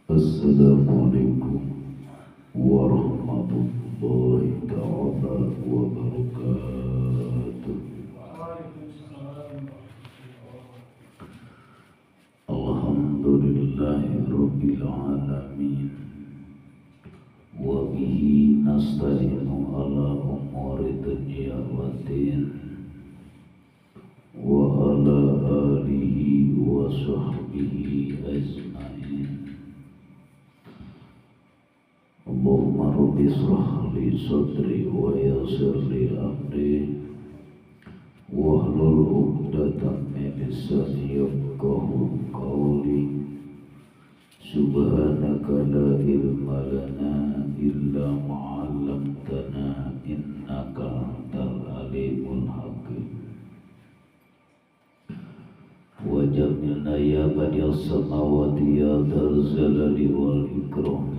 Assalamualaikum warahmatullahi ta'ala wabarakatuh. Alhamdulillahi rabbil alamin. Wa bihi nasta'inu ala umuri dunya waddin. Wa ala alihi wa sahbihi ajma'in. Allahumma rabbi israh li sadri wa yassir li amri wahlul 'uqdatam min lisani yafqahu qawli. Subhanaka la ilma lana illa ma 'allamtana innaka antal alimul hakim. Wa jamilna ya badi'as samawati ya dzal jalali wal ikram.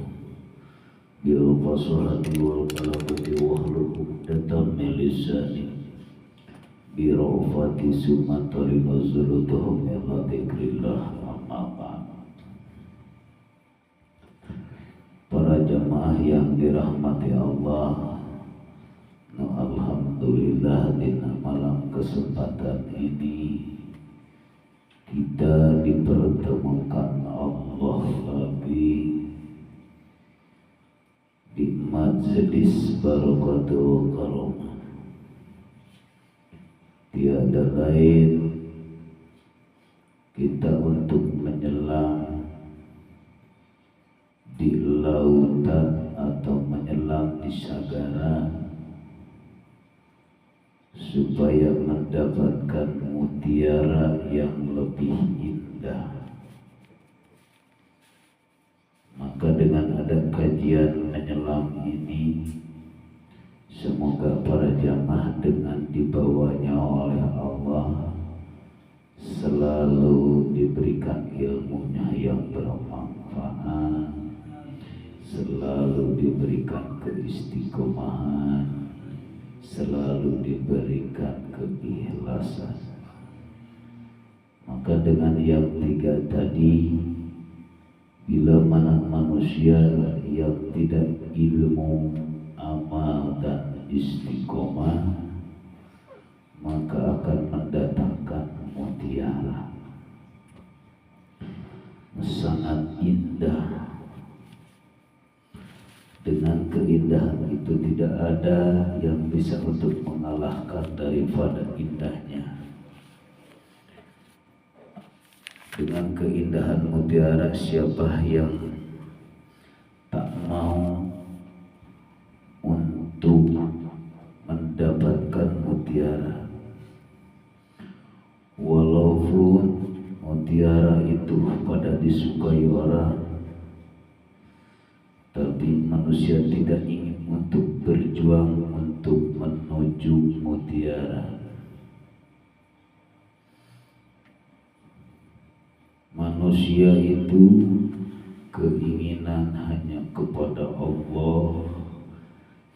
Bil fasahati wal balagati wahlul 'uqdatam min lisani bi raufati sumatari nazulutuhum ila dzikrillah amma ba'd. Para jamaah yang dirahmati Allah, alhamdulillah di malam kesempatan ini kita dipertemukan Allah lagi di majelis barakatul karamah. Tiada lain kita untuk menyelam di lautan atau menyelam di sagara supaya mendapatkan mutiara yang lebih indah. Maka dengan ada kajian menyelam ini, semoga para jamaah dengan dibawanya oleh Allah selalu diberikan ilmunya yang bermanfaat, selalu diberikan keistiqomahan, selalu diberikan keikhlasan. Maka dengan yang tiga tadi, bila mana manusia yang tidak ilmu, amal dan istiqomah, maka akan mendatangkan mutiara. Sangat indah. Dengan keindahan itu tidak ada yang bisa untuk mengalahkan daripada indahnya. Dengan keindahan mutiara, siapa yang tak mau untuk mendapatkan mutiara? Walaupun mutiara itu pada disukai orang, tapi manusia tidak ingin untuk berjuang untuk menuju mutiara. Manusia itu keinginan hanya kepada Allah,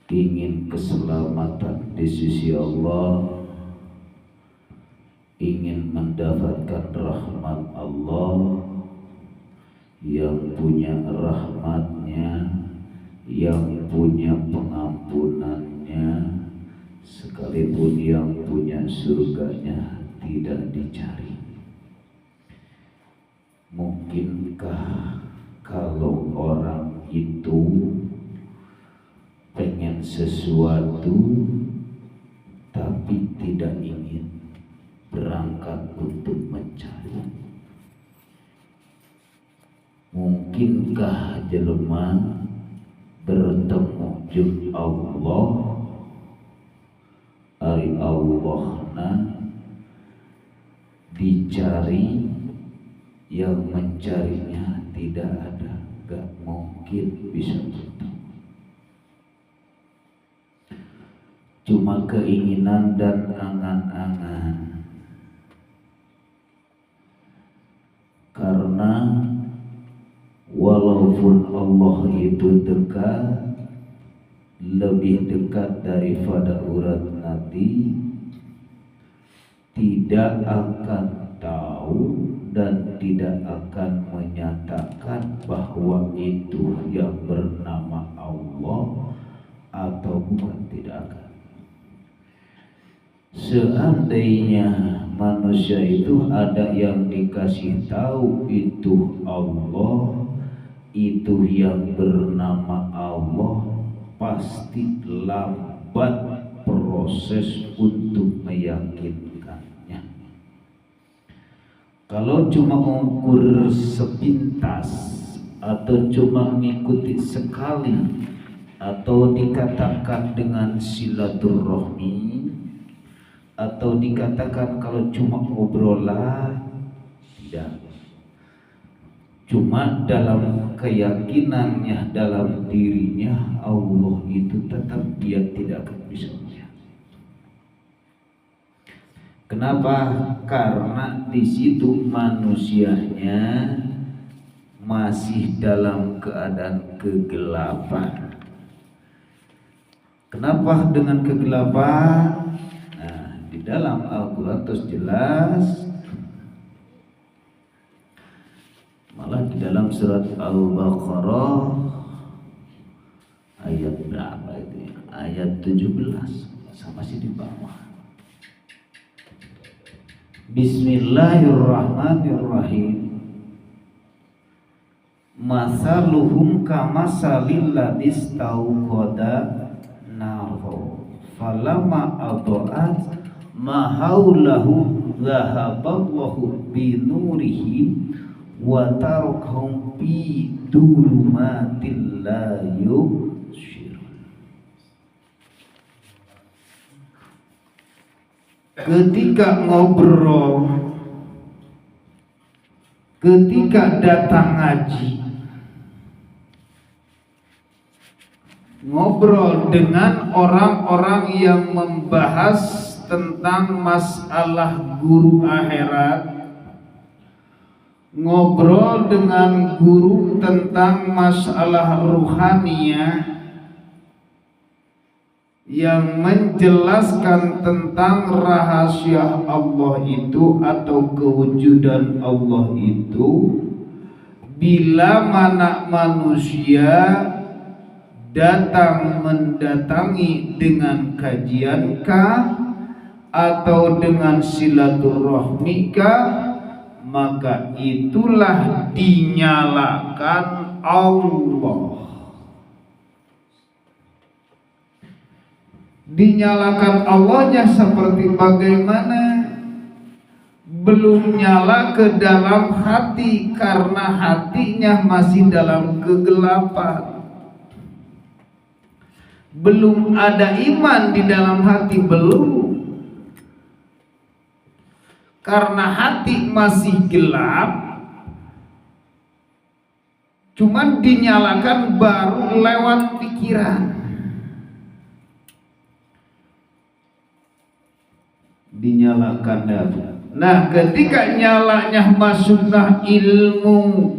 ingin keselamatan di sisi Allah, ingin mendapatkan rahmat Allah, yang punya rahmatnya, yang punya pengampunannya, sekalipun yang punya surganya tidak dicari. Mungkinkah kalau orang itu pengen sesuatu tapi tidak ingin berangkat untuk mencari? Mungkinkah jelema bertemu jeung Allah, ari Allahna dicari, yang mencarinya tidak ada? Gak mungkin bisa bertemu. Cuma keinginan dan angan-angan. Karena walaupun Allah itu dekat, lebih dekat daripada urat nadi, tidak akan tahu dan tidak akan menyatakan bahwa bahwa itu yang bernama Allah atau bukan, tidak akan. Seandainya manusia itu ada yang dikasih tahu itu Allah, itu yang bernama Allah, pasti lambat proses untuk meyakinkannya. Kalau cuma mengukur sepintas atau cuma mengikuti sekali atau dikatakan dengan silaturahmi atau dikatakan kalau cuma obrolan, tidak. Cuma dalam keyakinannya, dalam dirinya Allah itu tetap dia tidak akan bisa melihat. Kenapa? Karena di situ manusianya masih dalam keadaan kegelapan. Kenapa dengan kegelapan? Di dalam Al-Quran terus jelas, malah di dalam surat Al-Baqarah ayat berapa itu ya? Ayat 17, sama sih di bawah. Bismillahirrahmanirrahim. Masaluhum kamasalil ladzi istauqada naro falamma adha'at ma haulahu dhahaballahu binurihi wa tarakahum fi dhulumatil la yubsirun. Ketika ngobrol, ketika datang ngaji, ngobrol dengan orang-orang yang membahas tentang masalah guru akhirat, ngobrol dengan guru tentang masalah ruhaniyah yang menjelaskan tentang rahasia Allah itu atau kewujudan Allah itu, bila mana manusia datang mendatangi dengan kajiankah atau dengan silaturahmika, maka itulah dinyalakan Allah. Dinyalakan Allahnya seperti bagaimana? Belum nyala ke dalam hati karena hatinya masih dalam kegelapan. Belum ada iman di dalam hati, belum. Karena hati masih gelap, cuman dinyalakan baru lewat pikiran. Dinyalakan dulu. Nah, ketika nyalanya masuklah ilmu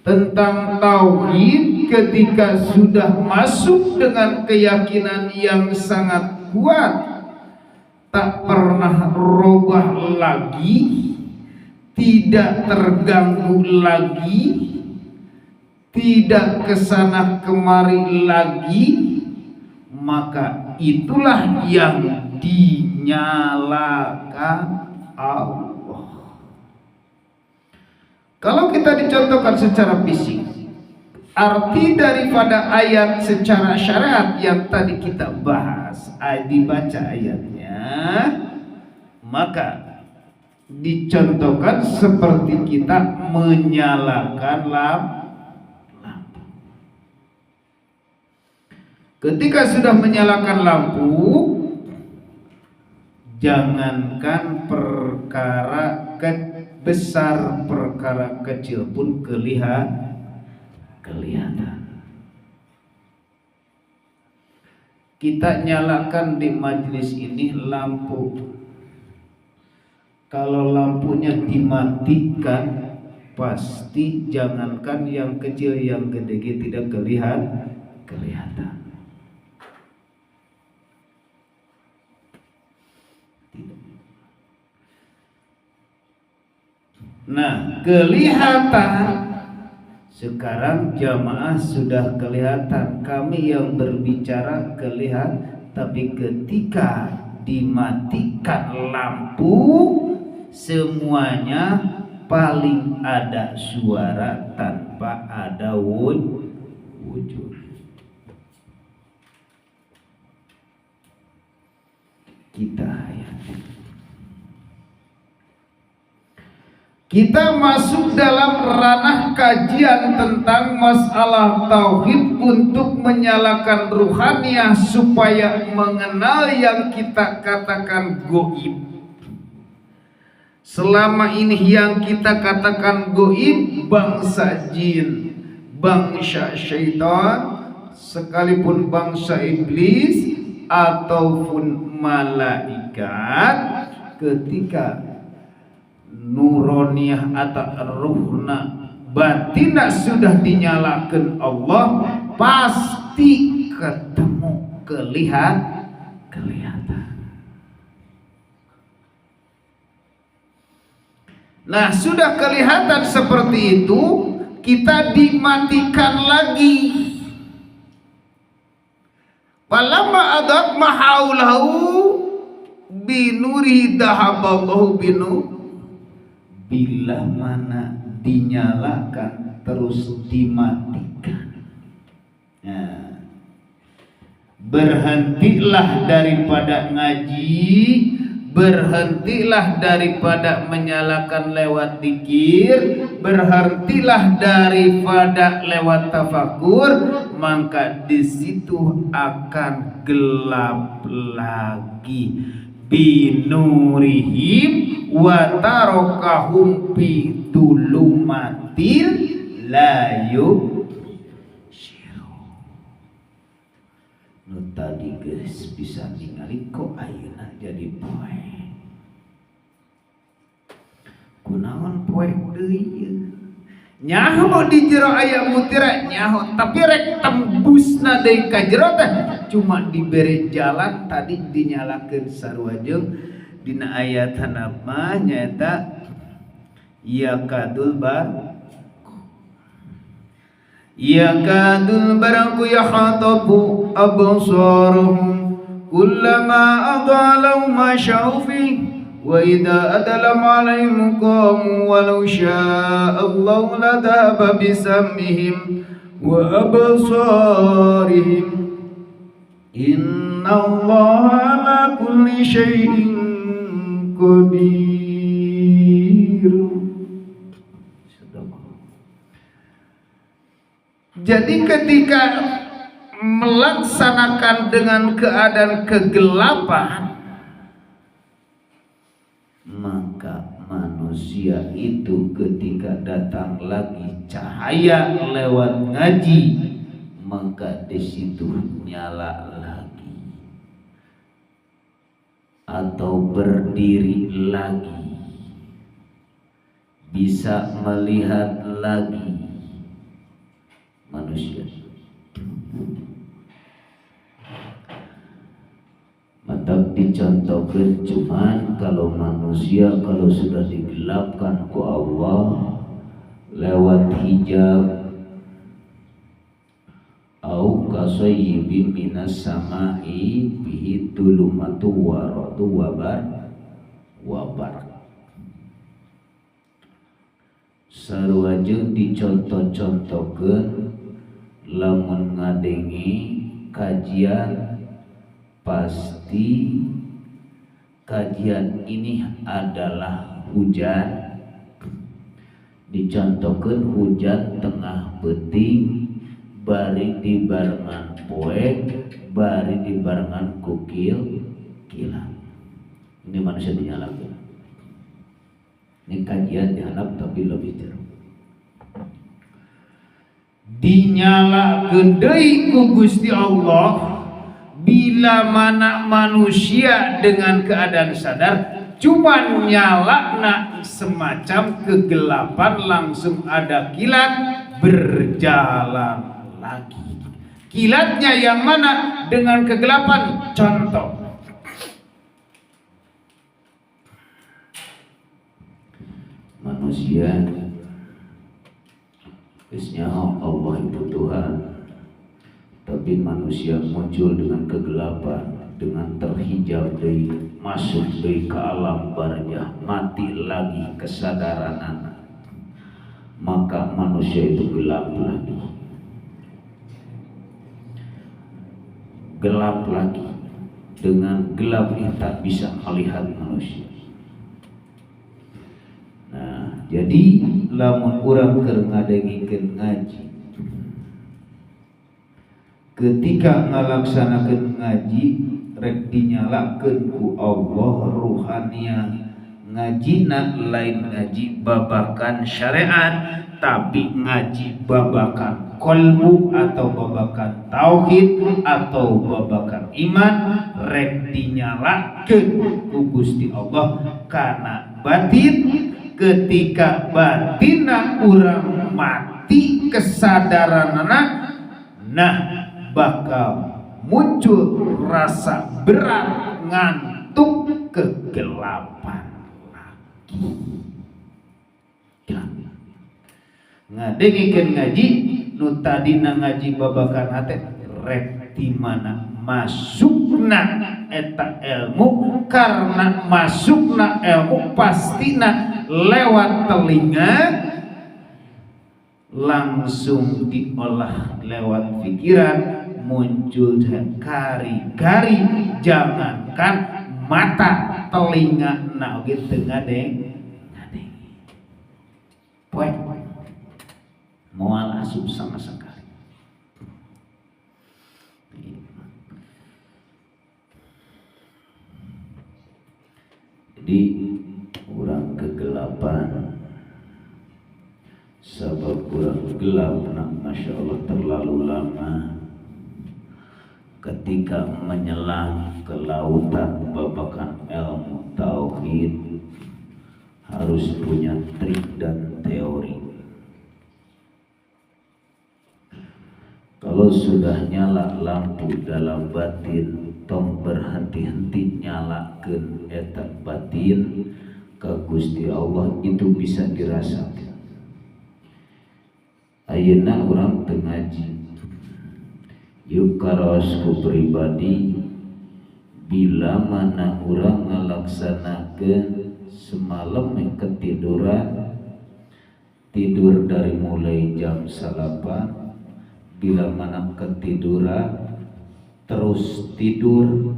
tentang tauhid, ketika sudah masuk dengan keyakinan yang sangat kuat, tak pernah robah lagi, tidak terganggu lagi, tidak kesana kemari lagi, maka itulah yang dinyalakan Allah. Kalau kita dicontohkan secara fisik, arti daripada ayat secara syariat yang tadi kita bahas, dibaca ayatnya, maka dicontohkan seperti kita menyalakan lampu. Ketika sudah menyalakan lampu, jangankan perkara besar, perkara kecil pun kelihatan. Kita nyalakan di majelis ini lampu. Kalau lampunya dimatikan, pasti jangankan yang kecil, yang gede tidak kelihatan. Nah, kelihatan Sekarang jamaah sudah kelihatan, kami yang berbicara kelihatan, tapi ketika dimatikan lampu semuanya paling ada suara tanpa ada wujud. Kita hayati. Kita masuk dalam ranah kajian tentang masalah tauhid untuk menyalakan ruhaniyah supaya mengenal yang kita katakan goib. Selama ini yang kita katakan goib bangsa jin, bangsa syaitan, sekalipun bangsa iblis ataupun malaikat, ketika nuroniyah atau ruhna batinah sudah dinyalakan Allah, pasti ketemu kelihatan. Nah, sudah kelihatan seperti itu, kita dimatikan lagi. Falamma adaq mahaulahu binuri dahaballahu binu. Bila mana dinyalakan terus dimatikan, nah, berhentilah daripada ngaji, berhentilah daripada menyalakan lewat zikir, berhentilah daripada lewat tafakur, maka di situ akan gelap lagi. Binurihim wa tarakahum fi dulumatil la yubsirun. Nu tadi geus bisa ningali kok ayeuna jadi poe. Kunaon poe deui? Nyaho di jero aya mutiara nyaho, tapi rek tembusna deui ka jero teh cuma diberi jalan tadi dinyalakeun sarua-jeung dina ayat hanapna nyaeta yakadul barqu yakhatabu absaruhum kullama adala ma syaufi wa idza adlam alaihim qamu walau syaa Allah la dhaba bisamihim wa absarihim inna Allah ala kulli syai'in qadir. Jadi ketika melaksanakan dengan keadaan kegelapan, maka manusia itu ketika datang lagi cahaya lewat ngaji, maka di situ nyala lagi atau berdiri lagi, bisa melihat lagi manusia. Mantap dicontohkan, cuman kalau manusia kalau sudah digelapkan ku Allah lewat hijab au kasayyibin minas samai bihi tulumatu waratu wabar sarua-jeung dicontoh-contohkeun lamun ngadengi kajian, pasti kajian ini adalah hujan. Dicontohkan hujan tengah beting, bari dibarengan poek, bari dibarengan kukil kilat. Ini manusia dinyalakan. Ini kajian dihanap tapi lebih jauh. Dinyalakeun deui ku Gusti Allah bila mana manusia dengan keadaan sadar cuma nyalakna semacam kegelapan langsung ada kilat berjalan lagi. Kilatnya yang mana dengan kegelapan? Contoh, manusia Nyaho Allah itu Tuhan, tapi manusia muncul dengan kegelapan, dengan terhijab dari masuk dari ke alam barzah, mati lagi kesadaran anak, maka manusia itu gelap lagi, gelap lagi. Dengan gelap ini tak bisa melihat manusia. Nah, jadi lamun urang keur ngadengikeun ngaji, ketika ngalaksanakeun ngaji rek dinyalakeun ku Allah ruhaniah. Ngajina lain ngaji babakan syariat, tapi ngaji babakan kolbu atau babakan tauhid atau babakan iman rek dinyalakeun ku Gusti Allah kana batin. Ketika batina urang mati kesadaranana, nah bakal muncul rasa berat, ngantuk, kegelapan lagi. Ngadengikeun ngaji nu tadina ngaji babakan hate rek di mana masukna eta ilmu, karena masukna ilmu pastina lewat telinga, langsung diolah lewat pikiran, muncul kari-kari. Jangankan mata, telinga na oge teu ngadeng poe moal asup sama sekali. Jadi urang kegelapan, sebab urang gelap nak Masya Allah terlalu lama. Ketika menyelam ke lautan babakan ilmu tauhid, harus punya trik dan teori. Kalau sudah nyala lampu dalam batin, tong berhenti-henti nyalakeun eta batin ka Gusti Allah, itu bisa dirasakan. Ayeuna urang teu ngaji, yuk karosku pribadi, bila mana urang ngalaksanakeun semalam ketiduran, tidur dari mulai jam 8, bila mana ketiduran terus tidur,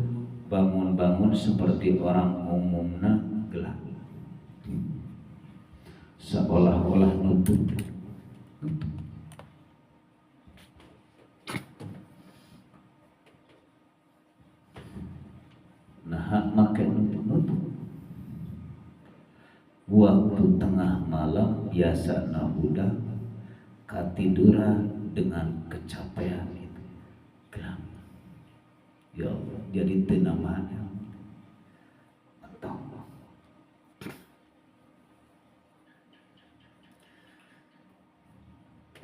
bangun-bangun seperti orang umumna gelap, seolah-olah nutup. Nah, make nutup. Waktu tengah malam biasa udah katiduran dengan kecapean itu gelap. Ya Allah, jadi tenamanya atau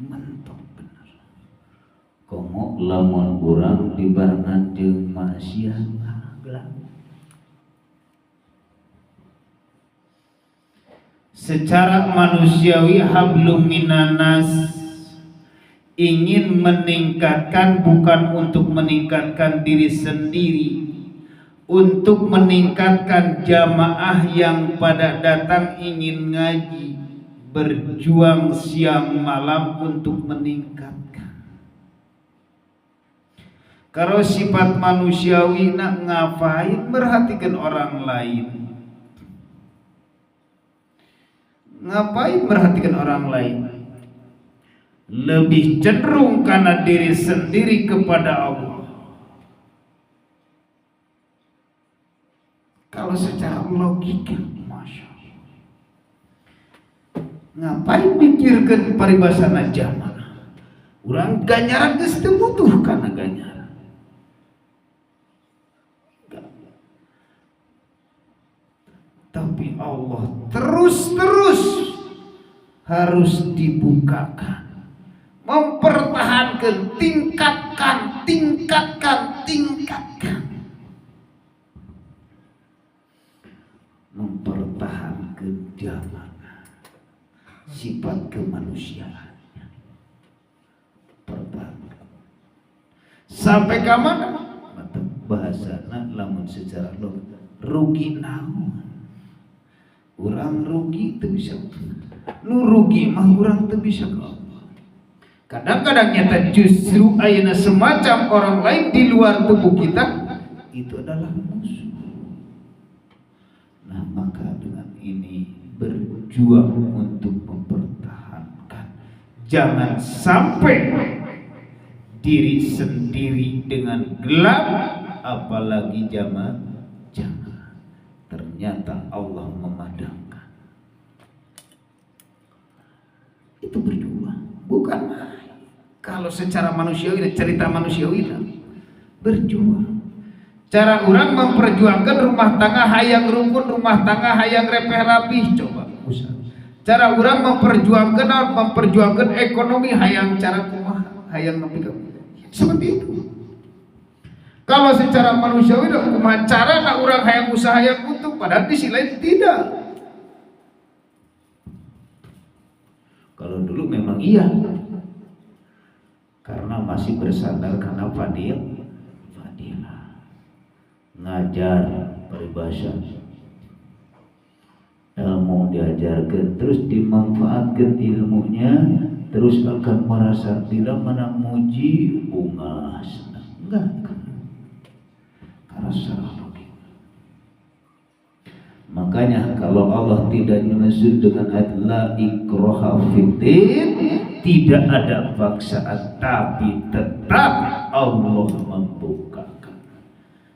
mentok bener. Komo lamun urang dibarengan jeung maksiat gelap. Secara manusiawi hablum minanas, ingin meningkatkan bukan untuk meningkatkan diri sendiri, untuk meningkatkan jamaah yang pada datang ingin ngaji, berjuang siang malam untuk meningkatkan. Kalau sifat manusiawi nak ngapain merhatikan orang lain? Ngapain merhatikan orang lain? Lebih cenderung karena diri sendiri kepada Allah. Kalau secara logika, Masya Allah, ngapain mikirkan paribasana jamaah? Urang ganjaran geus teu butuh kana ganjaran. Tapi Allah terus-terus harus dibukakan, mempertahankan, tingkatkan, mempertahankan jamaah, sifat kemanusiaannya. sampai ke mana? Bahasana lamun secara logika rugi naon? Urang rugi teu bisa. Nu rugi mah urang teu bisa. Kadang-kadang nyata justru ayeuna semacam orang lain di luar tubuh kita itu adalah musuh. Nah, maka dengan ini berjuang untuk mempertahankan. Jangan sampai diri sendiri dengan gelap, apalagi jangan ternyata Allah memadamkan. Itu berjuang, bukan main. Kalau secara manusiawi, cerita manusiawi berjuang. Cara orang memperjuangkan rumah tangga hayang rukun, rumah tangga hayang repeh rapih, coba usah. Cara orang memperjuangkan ekonomi hayang cara kumaha, hayang nepi seperti itu. Kalau secara manusiawi kumaha cara orang hayang usaha yang untung, padahal di sisi lain tidak. Kalau dulu memang iya, karena masih bersandar karena fadilah ngajar peribahasa ilmu diajarkan terus dimanfaatkan ilmunya terus akan merasa tidak memuji bunga enggak karena salah logika. Makanya kalau Allah tidak menyusul dengan ayat la ikraha fiddin, tidak ada paksaan, tapi tetap Allah membukakan.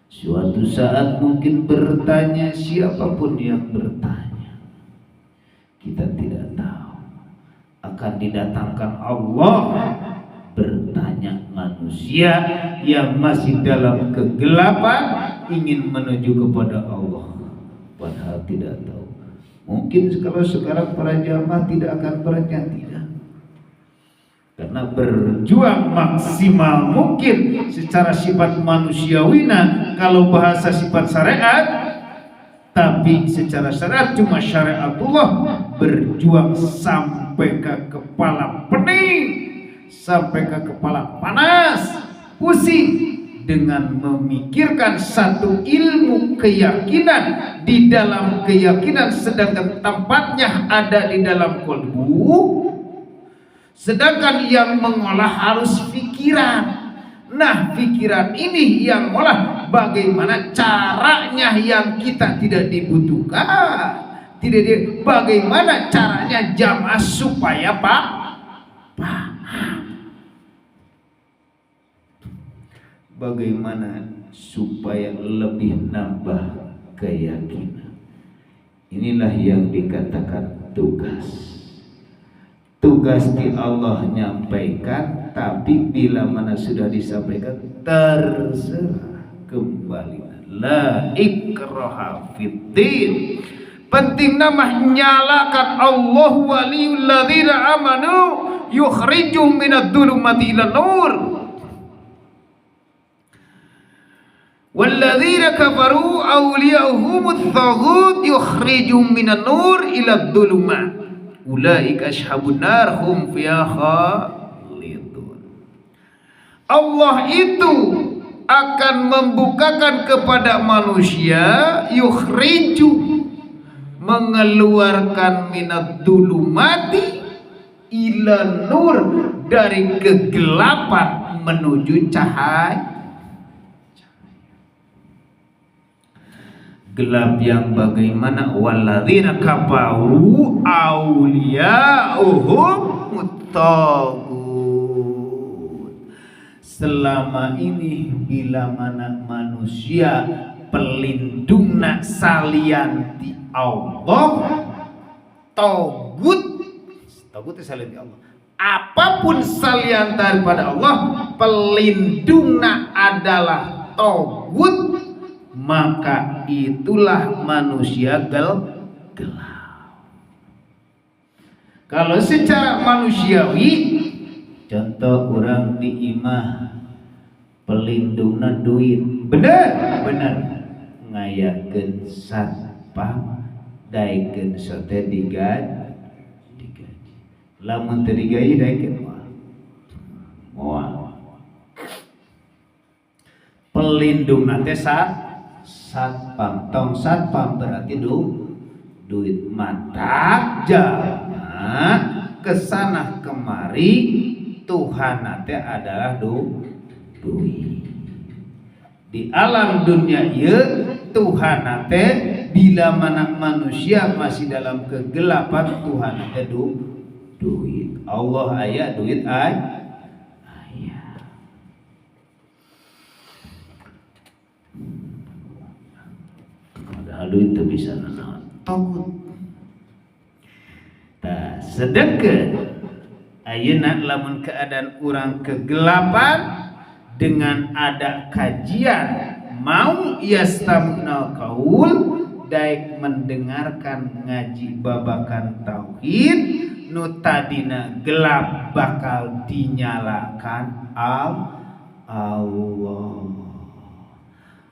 Suatu saat mungkin bertanya siapapun yang bertanya, kita tidak tahu akan didatangkan Allah bertanya manusia yang masih dalam kegelapan ingin menuju kepada Allah, padahal tidak tahu. Mungkin kalau sekarang para jamaah tidak akan bertanya, tidak, karena berjuang maksimal mungkin secara sifat manusiawina kalau bahasa sifat syariat, tapi secara syariat cuma syariatullah, berjuang sampai ke kepala pening, sampai ke kepala panas, pusing dengan memikirkan satu ilmu keyakinan di dalam keyakinan, sedangkan tempatnya ada di dalam kolbu. Sedangkan yang mengolah harus pikiran. Nah, pikiran ini yang mengolah bagaimana caranya yang kita tidak dibutuhkan. Bagaimana caranya jamaah supaya paham. Bagaimana supaya lebih nambah keyakinan. Inilah yang dikatakan tugas. Tugas di Allah nyampaikan, tapi bila mana sudah disampaikan terserah kembali. La ikraha fiddin. Penting nama nyalakan Allah waliyul ladzina amanu yukhrijuhum minadh dhulumati ilan nur. Walladzina kafaru awliya'uhumut thaghut yukhrijuhum minan nur iladh dhulumat. Ulaika ashabun nar hum fiha khalidun. Allah itu akan membukakan kepada manusia yukhriju, mengeluarkan minad dhulumati ila nur, dari kegelapan menuju cahaya. Gelap yang bagaimana? Walladzina kafaru awliya'uhum muttaghut. Selama ini bila mana manusia pelindungna salian di Allah, tagut salian di Allah, apapun salian daripada Allah, pelindungna adalah tagut, maka itulah manusia gelap. Kalau secara manusiawi, contoh orang di imah pelindungna duit, bener ngayakeun satpam, daekeun sote digaji. Lamun teu digaji daekeun moal. pelindung nanti satpam. Tong satpam berarti duit mata jalma kesana kemari Tuhan nanti adalah duit. Di alam dunia ieu Tuhan nanti bila mana manusia masih dalam kegelapan Tuhan nanti duit. Allah aya duit aya. Padahal duit itu bisa nanaon togut. Tah sedeket ayeuna lamun keadaan urang kegelapan dengan ada kajian mau yastam'ul qaul daek mendengarkan ngaji babakan tauhid nu tadina gelap bakal dinyalakan Allah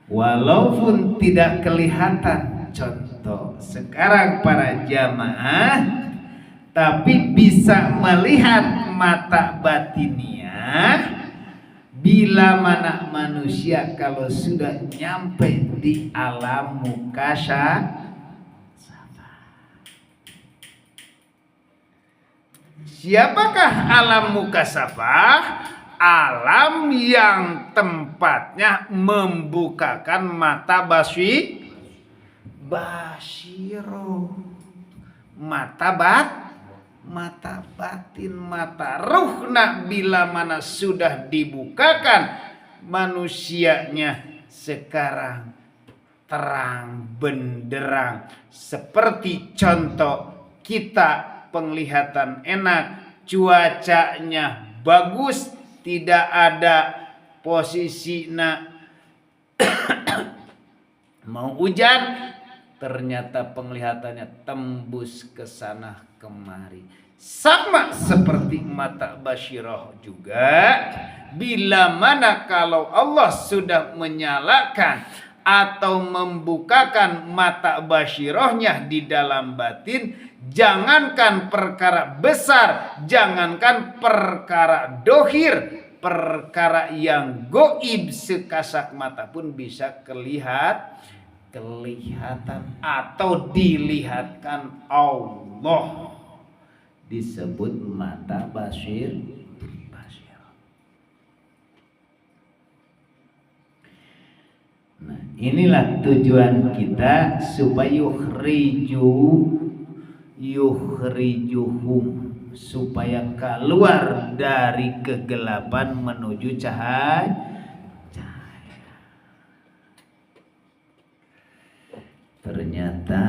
walaupun tidak kelihatan. Contoh sekarang para jamaah tapi bisa melihat mata batinnya bila mana manusia kalau sudah nyampe di alam mukasafah. Siapakah alam mukasafah? Alam yang tempatnya membukakan mata basiro, mata batin, mata ruhna bila mana sudah dibukakan manusianya sekarang terang benderang seperti contoh kita penglihatan enak, cuacanya bagus, tidak ada posisi mau hujan, ternyata penglihatannya tembus ke sana kemari. Sama seperti mata basyirah juga, bila mana kalau Allah sudah menyalakan atau membukakan mata basyirahnya di dalam batin, jangankan perkara besar, jangankan perkara dohir, perkara yang goib sekasak mata pun bisa kelihatan atau dilihatkan Allah, disebut mata basir. Nah, inilah tujuan kita supaya yukhrijuhum, supaya keluar dari kegelapan menuju cahaya. Ternyata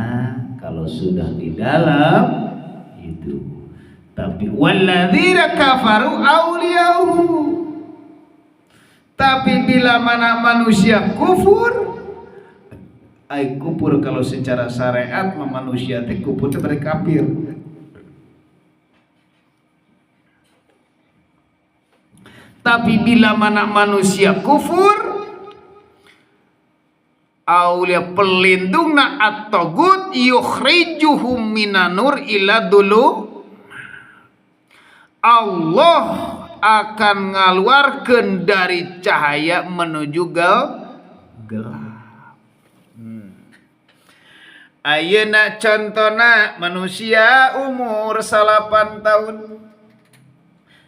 kalau sudah di dalam itu, tapi walladzina kafaru awliyauhu, tapi bila mana manusia kufur, kufur kalau secara syariat manusia teh kufur seperti kafir. Tapi bila mana manusia kufur, aulia pelindungna at-tagut yukhrijuhum minanur ila dulu, Allah akan ngaluarkeun dari cahaya menuju gelap. Ayeuna contona manusia umur 8 tahun,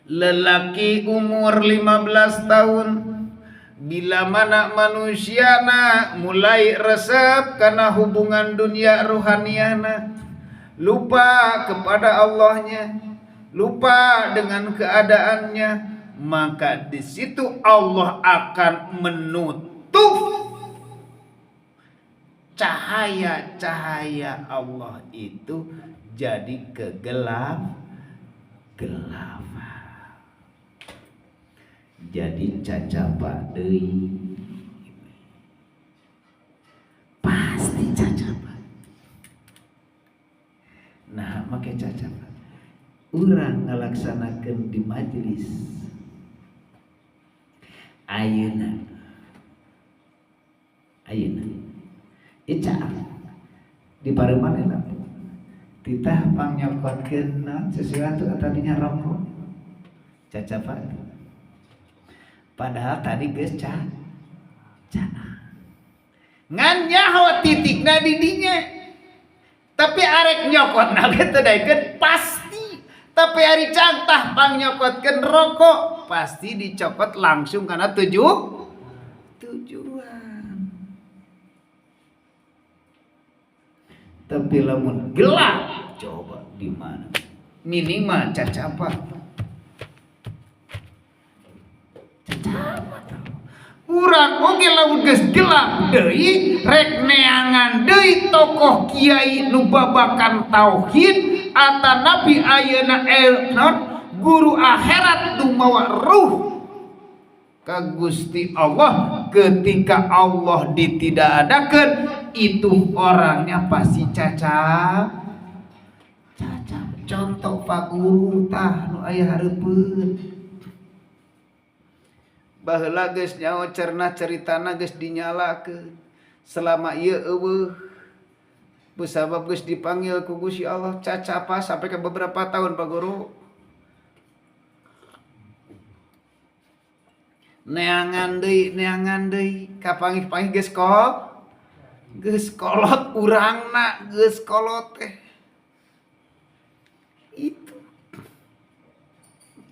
lelaki umur 15 tahun. Bila mana manusiana mulai resep karena hubungan dunia ruhaniana, lupa kepada Allahnya, lupa dengan keadaannya, maka di situ Allah akan menutup cahaya-cahaya Allah itu jadi kegelapan, jadi cacapa deui, pasti cacapa. Nah, make cacapa urang ngalaksanakeun di majelis ayeuna ica di paremanehna titah pangyokotkeun sesuatu tadinya rokok cacapa. Padahal tadi geus ngan nyaho titikna di dinya. Tapi arek nyokot nage teu pasti. Tapi ari cantah pang nyokotkeun rokok pasti dicopot langsung karena tujuan. Tapi lamun gelap coba di mana? Minimal cacapat. Urang oge lamun geus gelap deui rek neangan deui tokoh kiai nu babakan tauhid atanapi ayeuna non guru akhirat nu mawa ruh ka Gusti Allah. Ketika Allah ditidakadakeun itu orangnya pasti cacat. Contoh Pak Guru tah nu aya hareupeun baheula geus nyaho cerna ceritana geus dinyalakeun selama ieu eueuh busabab geus dipanggil ku Gusti Allah cacapa sampai ke beberapa tahun Pak Guru. Neangan deui kapangih-pangih geus kolot urangna geus kolot teh.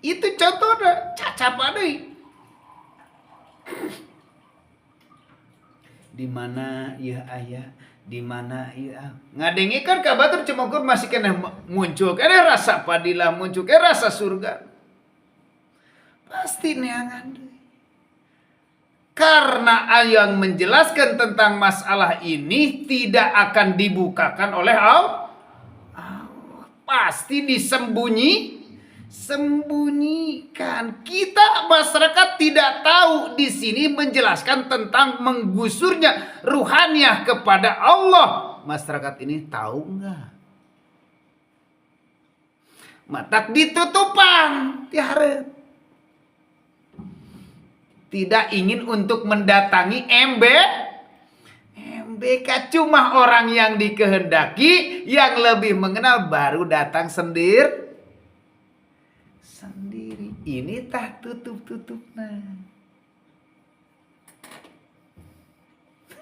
Itu contohna cacapa deui. Di mana ieu aya, di mana ieu ngadengikeun ka batur cemokur masih keneh muncul keneh rasa padilah muncul keneh rasa surga. Pasti neangan deui. Karena yang menjelaskan tentang masalah ini tidak akan dibukakan oleh Allah. Pasti sembunyikan. Kita masyarakat tidak tahu di sini menjelaskan tentang menggusurnya ruhaniyah kepada Allah. Masyarakat ini tahu enggak? Matak ditutupan tihareup. Tidak ingin untuk mendatangi MBK cuma orang yang dikehendaki yang lebih mengenal baru datang sendiri. Ini tah tutup-tutupna.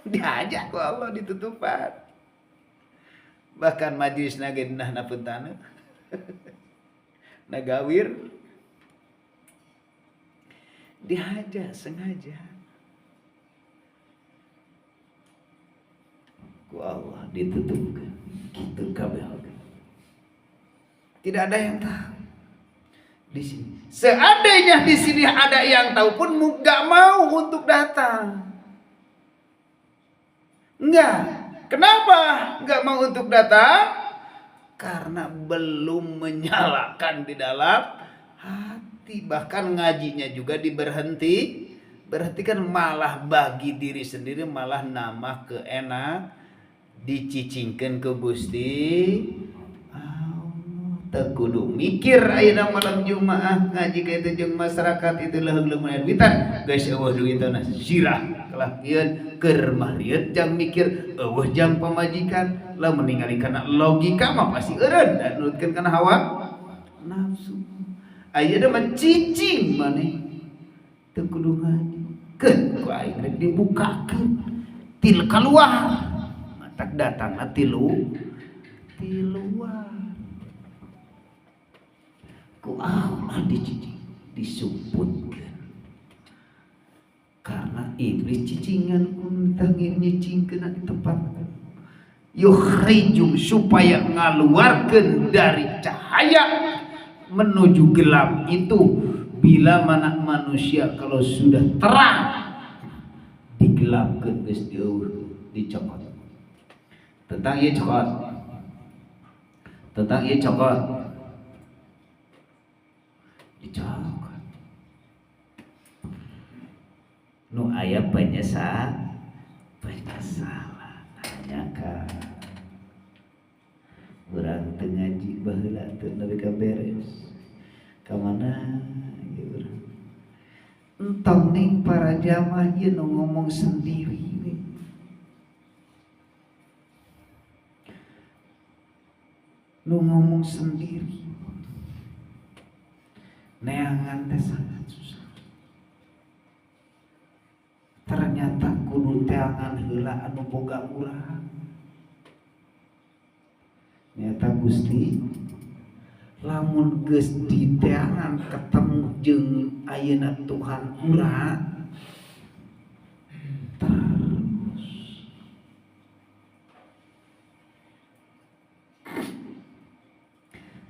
Diajak ku Allah ditutupan. Bahkan majlis nagenah napuntana. Nagawir. Dihajar sengaja. Ku Allah ditutupkan. Gitu kabeh. Tidak ada yang tahu di sini. Seandainya di sini ada yang tahu pun nggak mau untuk datang. Enggak. Kenapa nggak mau untuk datang? Karena belum menyalakan di dalam hati. Bahkan ngajinya juga berhentikan malah bagi diri sendiri malah nama keenak dicicingkeun ke Gusti. Kudu mikir ayeuna malam Jumaah ngaji ka itu jeung masyarakat itu leung-leung duitan geus eueuh duitna sirah kelahieun keur mahriet jang mikir eueuh jang pamajikan lamun ningali kana logika mah pasti eureun dan nurutkeun kana hawa nafsu. Ayeuna mah cicing maneh teu kudu ngaji keun ku aing rek dibukakeun til kaluar matak datangna tiluar ku Allah disumputkan karena iblis cicingan kuntang nyicingkeun di tempat yukhrijum supaya ngaluarkeun dari cahaya menuju gelap itu bila mana manusia kalau sudah terang digelapkeun geus dicokot tentang ieu cokot dicokot nu aya penyesalan nanyakan urang teu ngaji baheula teu nepi ka beres ka mana ieu urang entong ning para jamaah ieu nu ngomong sendiri neangan teh sangat susah. Ternyata ku teangan heula anu boga urang. Nyata Gusti lamun geus diteangan ketemu jeung ayeuna Tuhan urang terus.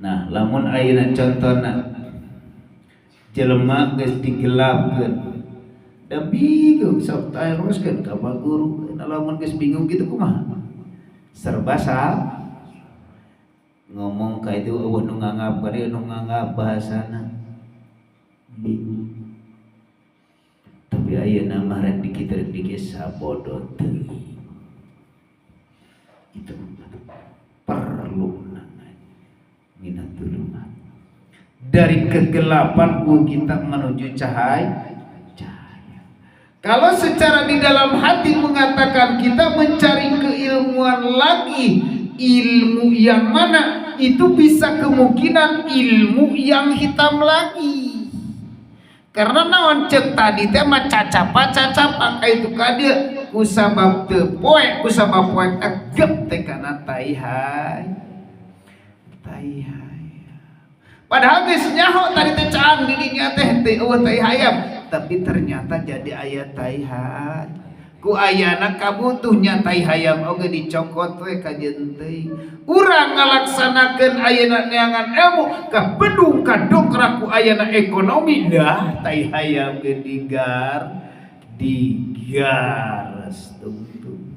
Nah, lamun ayeuna contona jelema geus digelapkeun da bingung sok teruskeun ka guru. Nah, lamun geus bingung gitu kumaha? Serba salah. Ngomong ka itu eueuh nu nganggap bari nu nganggap bahasana bingung. Tapi ayeuna mah rek dikit sabodo teuing. Itu perlu minatulungan. Dari kegelapan kita menuju cahaya. Kalau secara di dalam hati mengatakan kita mencari keilmuan lagi, ilmu yang mana? Itu bisa kemungkinan ilmu yang hitam lagi. Karena naon cek tadi teh mah cacapa itu kadia kusabab teu poe kusabab poe agep teh kana taihai. Padahal geus nyaho tadi teh caang di dinya teh eueuh taihayam, tapi ternyata jadi aya taihai. Ku ayana kabutuhnya taihayam oge dicokot we ka jeung teuing. Urang ngalaksanakeun ayeuna neangan ilmu ka bedung ka dongkrak ku ayana ekonomi dah taihayam ge digar tungtung.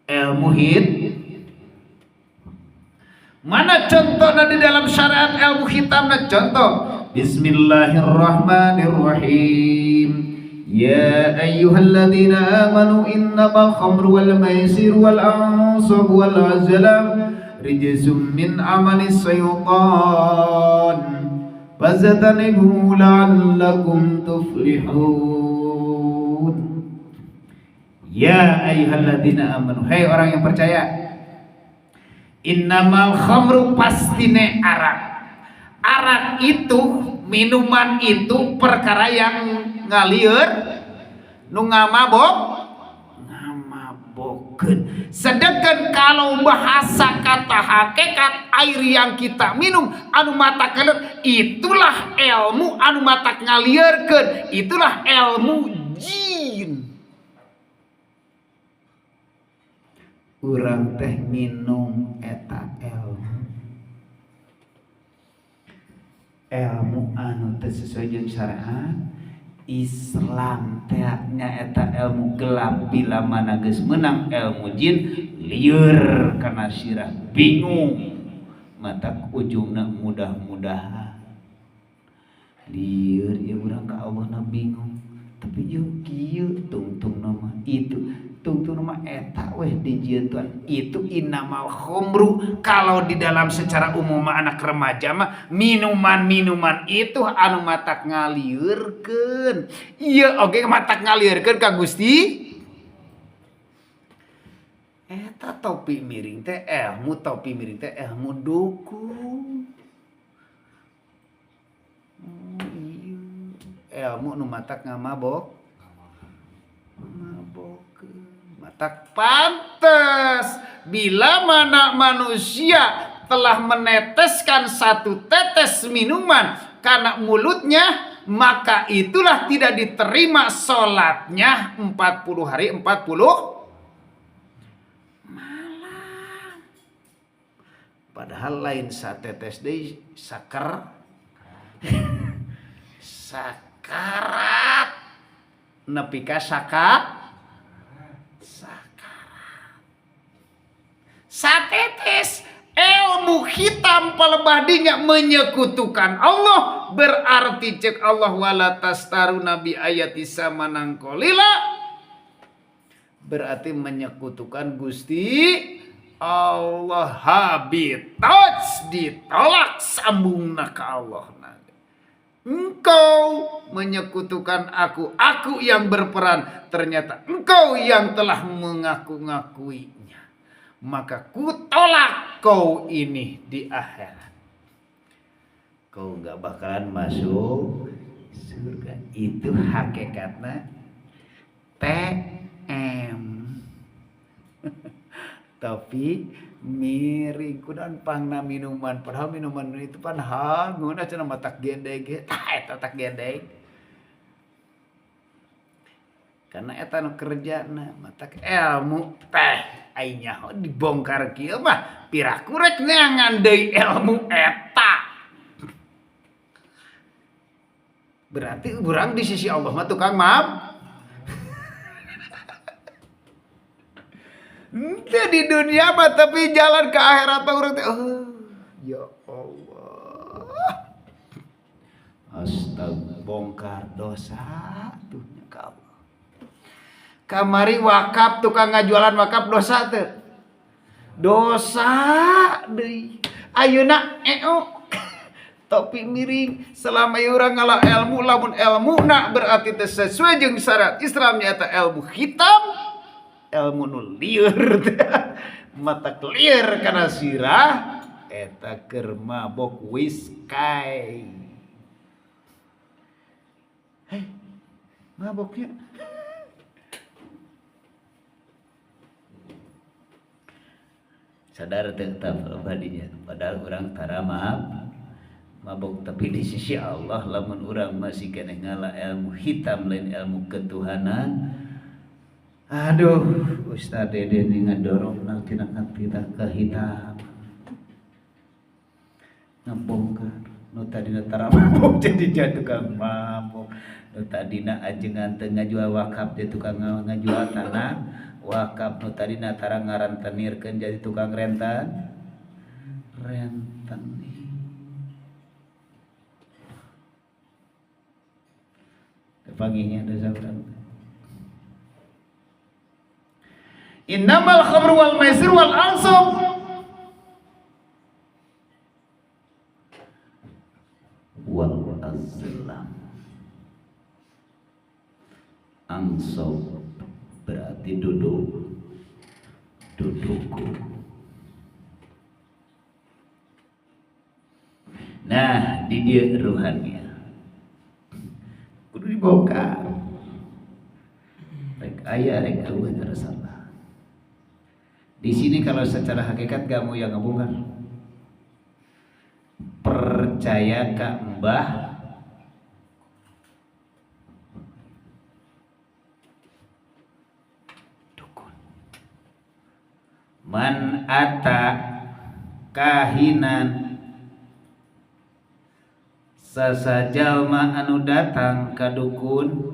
Ilmu hit mana contohnya di dalam syariat ilmu hitamna? Contoh Bismillahirrahmanirrahim. Ya ayyuhalladzina amanu innamal khamru wal maisiru wal ansabu wal azlam rijzum min amalis syaitan fazatanibu la'allakum tuflihun. Ya ayyuhalladzina amanu, hai orang yang percaya, innamal khamru pastine arak itu, minuman itu perkara yang ngalieur nu ngamabokeun. Sedangkan kalau bahasa kata hakikat air yang kita minum anu matak ngalieur itulah ilmu anu matak ngalieureun, itulah ilmu jin. Urang teh minum eta ilmu anu teu sesuai jeung syariat. Islam teh nyaeta ilmu gelap, bila mana geus meunang ilmu jin lieur kana sirah bingung matak ujungna mudah-mudahan lieur ieu urang ka Allahna bingung. Tapi ieu kieu tungtung nama itu tungtung nama eta weh dijieun Tuhan itu innamal khamru. Kalau di dalam secara umum anak remaja mah minuman itu anu matak ngalieureun. Ieu oge matak ngalieureun ka Gusti. Eta topi miring teh ilmu dukun. Ilmu nu matak ngamabok matak pantes bila mana manusia telah meneteskan satu tetes minuman karena mulutnya, maka itulah tidak diterima sholatnya 40 hari 40 malam. Padahal lain satetes deui sakarat nepi ka sakarat. Satetes ilmu hitam palebadinya menyekutukan Allah, berarti cek Allah wala tastaru nabi ayati samanang qalila, berarti menyekutukan Gusti Allah. Habitat ditolak sambungna ka Allah. Engkau menyekutukan aku yang berperan, ternyata engkau yang telah mengaku-ngakuinya, maka kutolak kau ini di akhirat. Kau gak bakalan masuk surga. Itu hakikatnya Tapi miring kunaon pangna minuman padahal minuman itu pan hanguna cenah matak gendeg eta tak gendeg karena eta nu kerjana matak ilmu teh ai nyaho dibongkar kieu mah piraku rek neangan deui ilmu eta berarti urang di sisi Allah mah tukang maaf. Ente di dunia mah tapi jalan ke akhirat mah urang teh ya Allah. Astaga bongkar dosa tuh ka Allah. Kamari wakaf tukang ngajualan wakaf dosa teh. Dosa deui. Ayeuna topi miring selama urang ngalah ilmu lamun ilmuna berarti teh sesuai jeung syarat Islam nyaeta ilmu hitam. Ilmu nu lieur mata clear kana sirah eta keur mabok wiskai maboknya sadar teu badinya padahal urang tara mabok tapi di sisi Allah lamun urang masih keneh ngalah ilmu hitam lain ilmu ketuhanan. Aduh, Ustaz Dede ini ngedorong nanti kita ke hitam ngebongkar nu tadina tara mabok jadi tukang mabok nu tadina ajengan teu ngajual wakaf jadi tukang ngajual tanah wakaf nu tadina tara ngarantenirkeun jadi tukang renten paginya ada zakat. Innamal khamru wal maisir wal ansab wal azlam. Ansab berarti dudukku. Nah, di dia ruhannya kudu dibongkar. Rek aya rek eueuh tersalah. Di sini kalau secara hakikat kamu yang ngebongkar. Percaya ka Mbah dukun. Man ata kahinan sasajalma anu datang ka dukun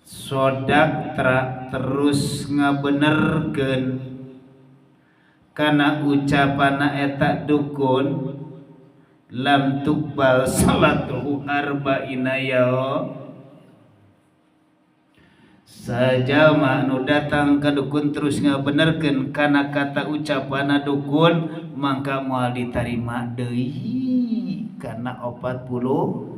sodak terus ngabenerkeun kana ucapana eta dukun lam tuqbal salatuhu arba'ina yaum. Sajalma anu datang ka dukun terus ngabenerkeun kana kata ucapana dukun mangka moal ditarima deui kana 40.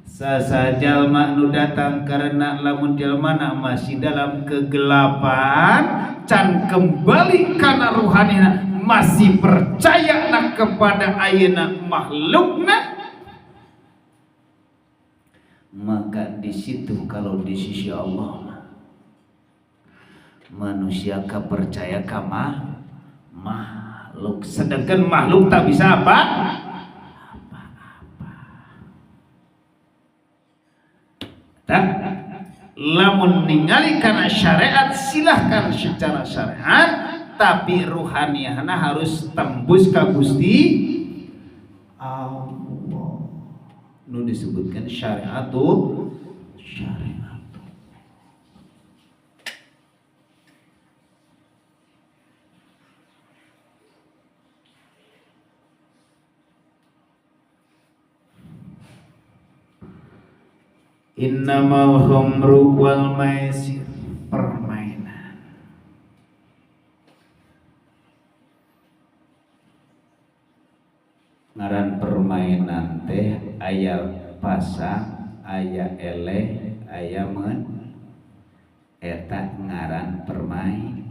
Sasajalma nu datang karena lamun jalmana masih dalam kegelapan can kembali kana ruhanina masih percaya nak kepada ayeuna makhlukna maka di situ kalau di sisi Allah manusia percaya ka makhluk sedangkan makhluk tak bisa apa. Lamun ningali karena syariat silahkan secara syariat tapi ruhaniyahna harus tembus ka Gusti Allah. Nu disebutkan syariatul syariat. Innamal khamru wal maisir permainan. Ngaran permainan teh aya pasang, aya eleh, aya men. Eta ngaran permainan.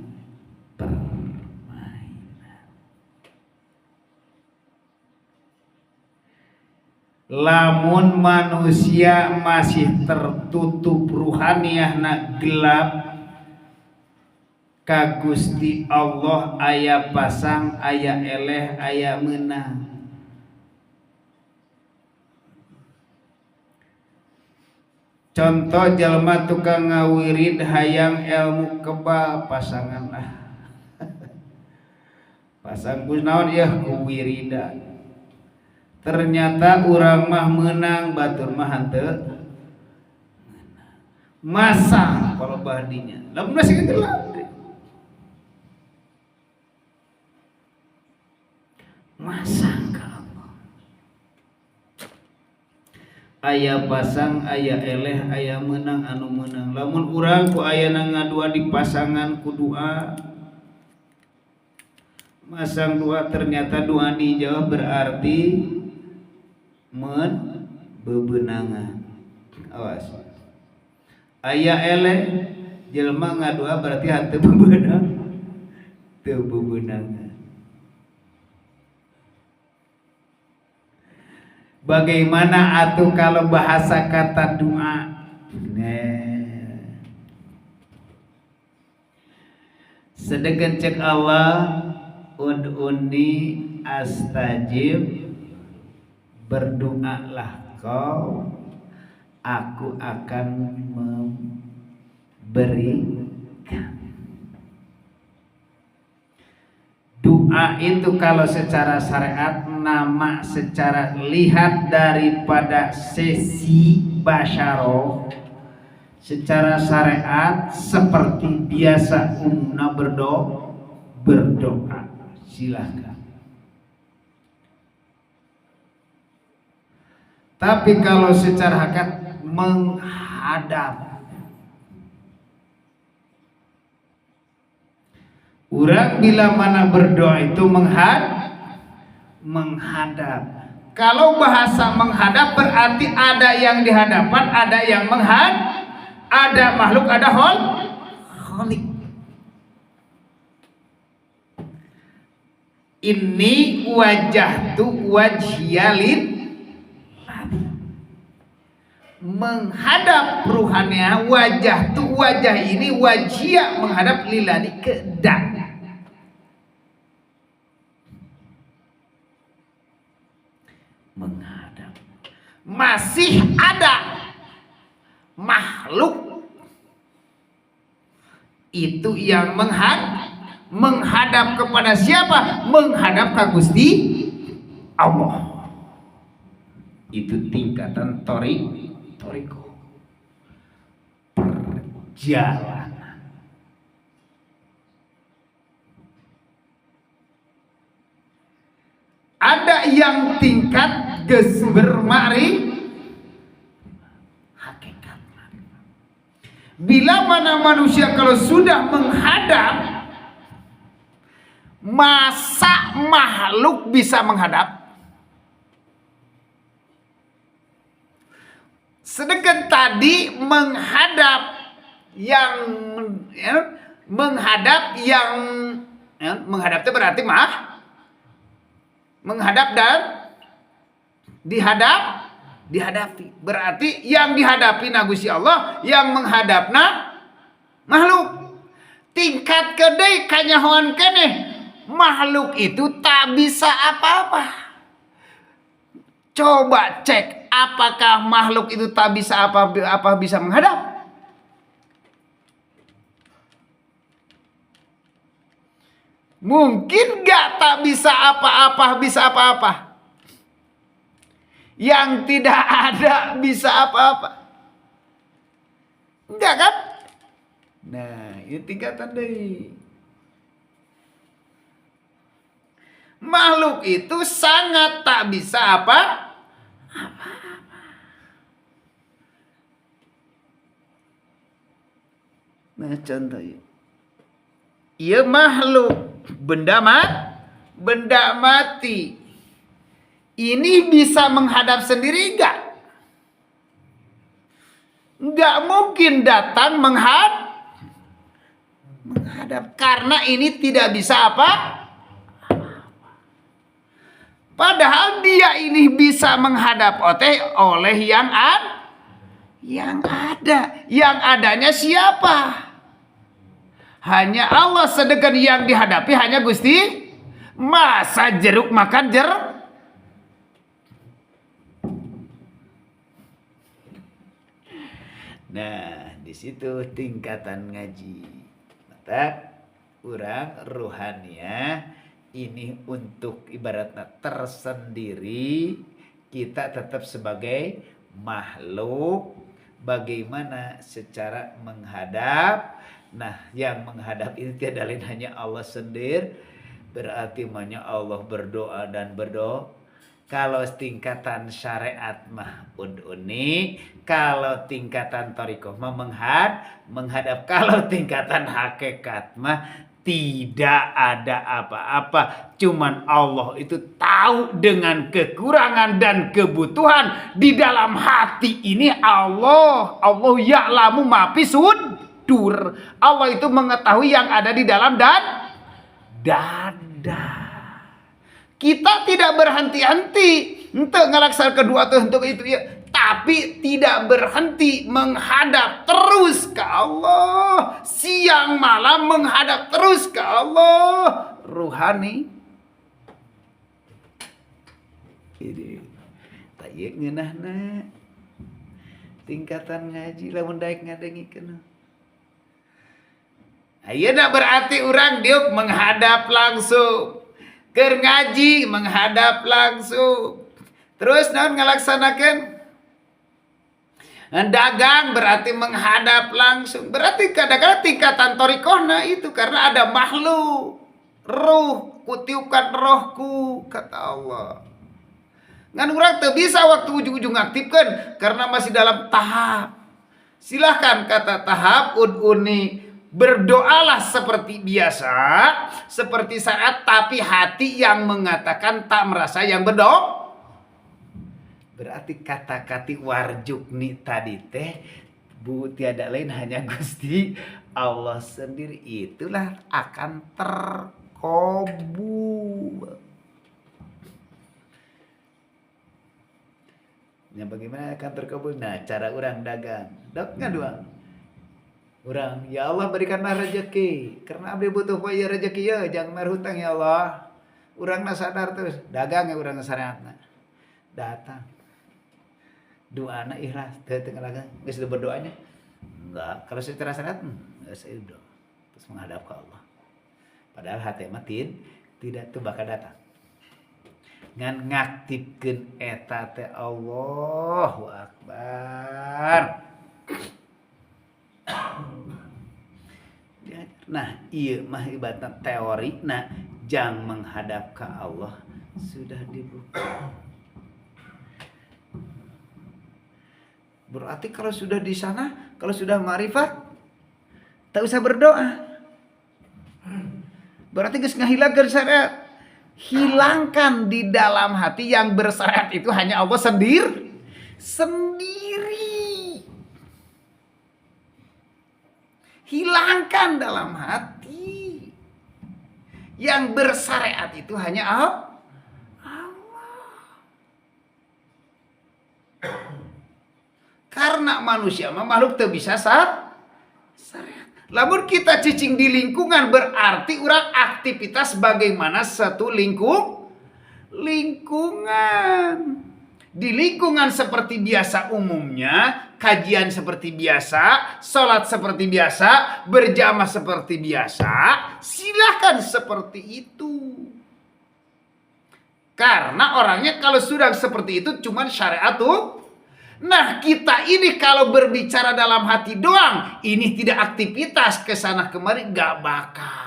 lamun manusia masih tertutup ruhaniyahna gelap ka Gusti Allah, aya pasang, aya eleh, aya meunang. Contoh jalma tukang ngawirid hayang ilmu kebal pasangan lah. Pasang kunaon ya ku wiridan. Ternyata urang mah menang, batur mah henteu. Masang kalau badinya. Lamun masih gelap. Masang ka Allah. Aya pasang, aya eleh, aya menang anu menang. Lamun urang ku ayana ngadua di pasangan ku doa, masang doa ternyata doa dijawab berarti bebenangan. Awas. Aya eleh jelema ngadua berarti henteu bebenang. Teu bebenangan. Bagaimana atuh kalau bahasa kata doa? Sedeket cek Allah, ud'uni astajib, berdoalah kau, aku akan memberikan. Doa itu kalau secara syariat nama secara lihat daripada sesi basyaro, secara syariat seperti biasa umumna berdoa. Silakan. Tapi kalau secara hakikat menghadap, urang bila mana berdoa itu menghadap. Kalau bahasa menghadap berarti ada yang di hadapan, ada yang ada makhluk, ada kholik. Ini wajah tu wajhialin, menghadap ruhannya, wajah tu wajah ini wajia menghadap lilani kedak. Menghadap. Masih ada makhluk itu yang menghadap kepada siapa? Menghadap ke Gusti Allah. Itu tingkatan toriko, perjalanan. Ada yang tingkat geus bermari hakikat. Bila mana manusia kalau sudah menghadap, masa makhluk bisa menghadap? Sedangkan tadi menghadap itu berarti menghadap dan dihadapi. Berarti yang dihadapi Gusti Allah, yang menghadapna makhluk. Tingkat kedai kanyahoan keneh, makhluk itu tak bisa apa-apa. Coba cek, apakah makhluk itu tak bisa apa bisa menghadap? Mungkin gak tak bisa apa-apa bisa apa-apa. Yang tidak ada bisa apa-apa. Enggak kan? Nah, itu tingkatan dari makhluk itu sangat tak bisa apa-apa. Nah, contohnya, ia makhluk benda mati. Ini bisa menghadap sendiri enggak? Enggak mungkin datang menghadap karena ini tidak bisa apa? Padahal dia ini bisa menghadap oleh yang ada. Yang adanya siapa? Hanya Allah, sedangkan yang dihadapi hanya Gusti. Masa jeruk makan Nah, di situ tingkatan ngaji. Maka orang rohania ini untuk ibaratnya tersendiri, kita tetap sebagai makhluk bagaimana secara menghadap. Nah, yang menghadap ini tiada lain hanya Allah sendiri. Berarti hanya Allah berdoa dan berdoa. Kalau tingkatan syariat mah unik, kalau tingkatan thariqah mah menghadap, kalau tingkatan hakikat mah tidak ada apa-apa. Cuman Allah itu tahu dengan kekurangan dan kebutuhan di dalam hati ini. Allah ya'lamu ma fi sudur. Allah itu mengetahui yang ada di dalam dada. Kita tidak berhenti-henti untuk ngelaksanakan kedua tuh untuk itu ya, tapi tidak berhenti menghadap terus ke Allah, siang malam menghadap terus ke Allah. Ruhani ini tayyik ngeunahna tingkatan ngaji lamun daek ngadengikeun. Ayeuna berarti urang diuk menghadap langsung. Keur ngaji menghadap langsung. Terus naon ngalaksanakeun? Dagang berarti menghadap langsung. Berarti kadang-kadang tingkatan thariqahna itu karena ada makhluk. Ruh, kutiukan rohku, kata Allah. Ngan urang teu bisa waktu ujung-ujung aktifkeun karena masih dalam tahap. Silahkan kata tahap ud'uni. Berdoalah seperti biasa, seperti saat, tapi hati yang mengatakan tak merasa yang berdoa. Berarti kata-kati warjukni tadi teh bu tiada lain hanya Gusti Allah sendiri, itulah akan terkabul. Ya bagaimana akan terkabul? Nah, cara orang dagang, dok doang. Orang, ya Allah berikanlah rezeki. Karena abdi butuh poe rezeki ya, jangan merhutang ya Allah. Urang sadar terus, dagang ya urang syariatna. Datang. Doana ikhlas, teu dagang, geus berdoanya. Enggak, kalau secara syariat geus udah. Terus menghadap ke Allah. Padahal hati mah tidak tuh bakal datang. Ngan ngaktifkeun eta teh Allahu Akbar. Nah, iya mah ibaratnya teori. Nah, jang menghadap ke Allah sudah dibuka. Berarti kalau sudah di sana, kalau sudah ma'rifat, tak usah berdoa. Berarti geus ngahilangkeun syariat. Hilangkan di dalam hati yang bersyariat itu hanya Allah sendiri. Hilangkan dalam hati. Yang bersyariat itu hanya Allah. Karena manusia makhluk teu bisa syariat. Lamun kita cicing di lingkungan berarti urang aktivitas bagaimana satu lingkungan. Di lingkungan seperti biasa umumnya, kajian seperti biasa, sholat seperti biasa, berjamaah seperti biasa, silahkan seperti itu. Karena orangnya kalau sudah seperti itu cuman syariat tuh. Nah, kita ini kalau berbicara dalam hati doang, ini tidak aktivitas kesana kemari, gak bakal.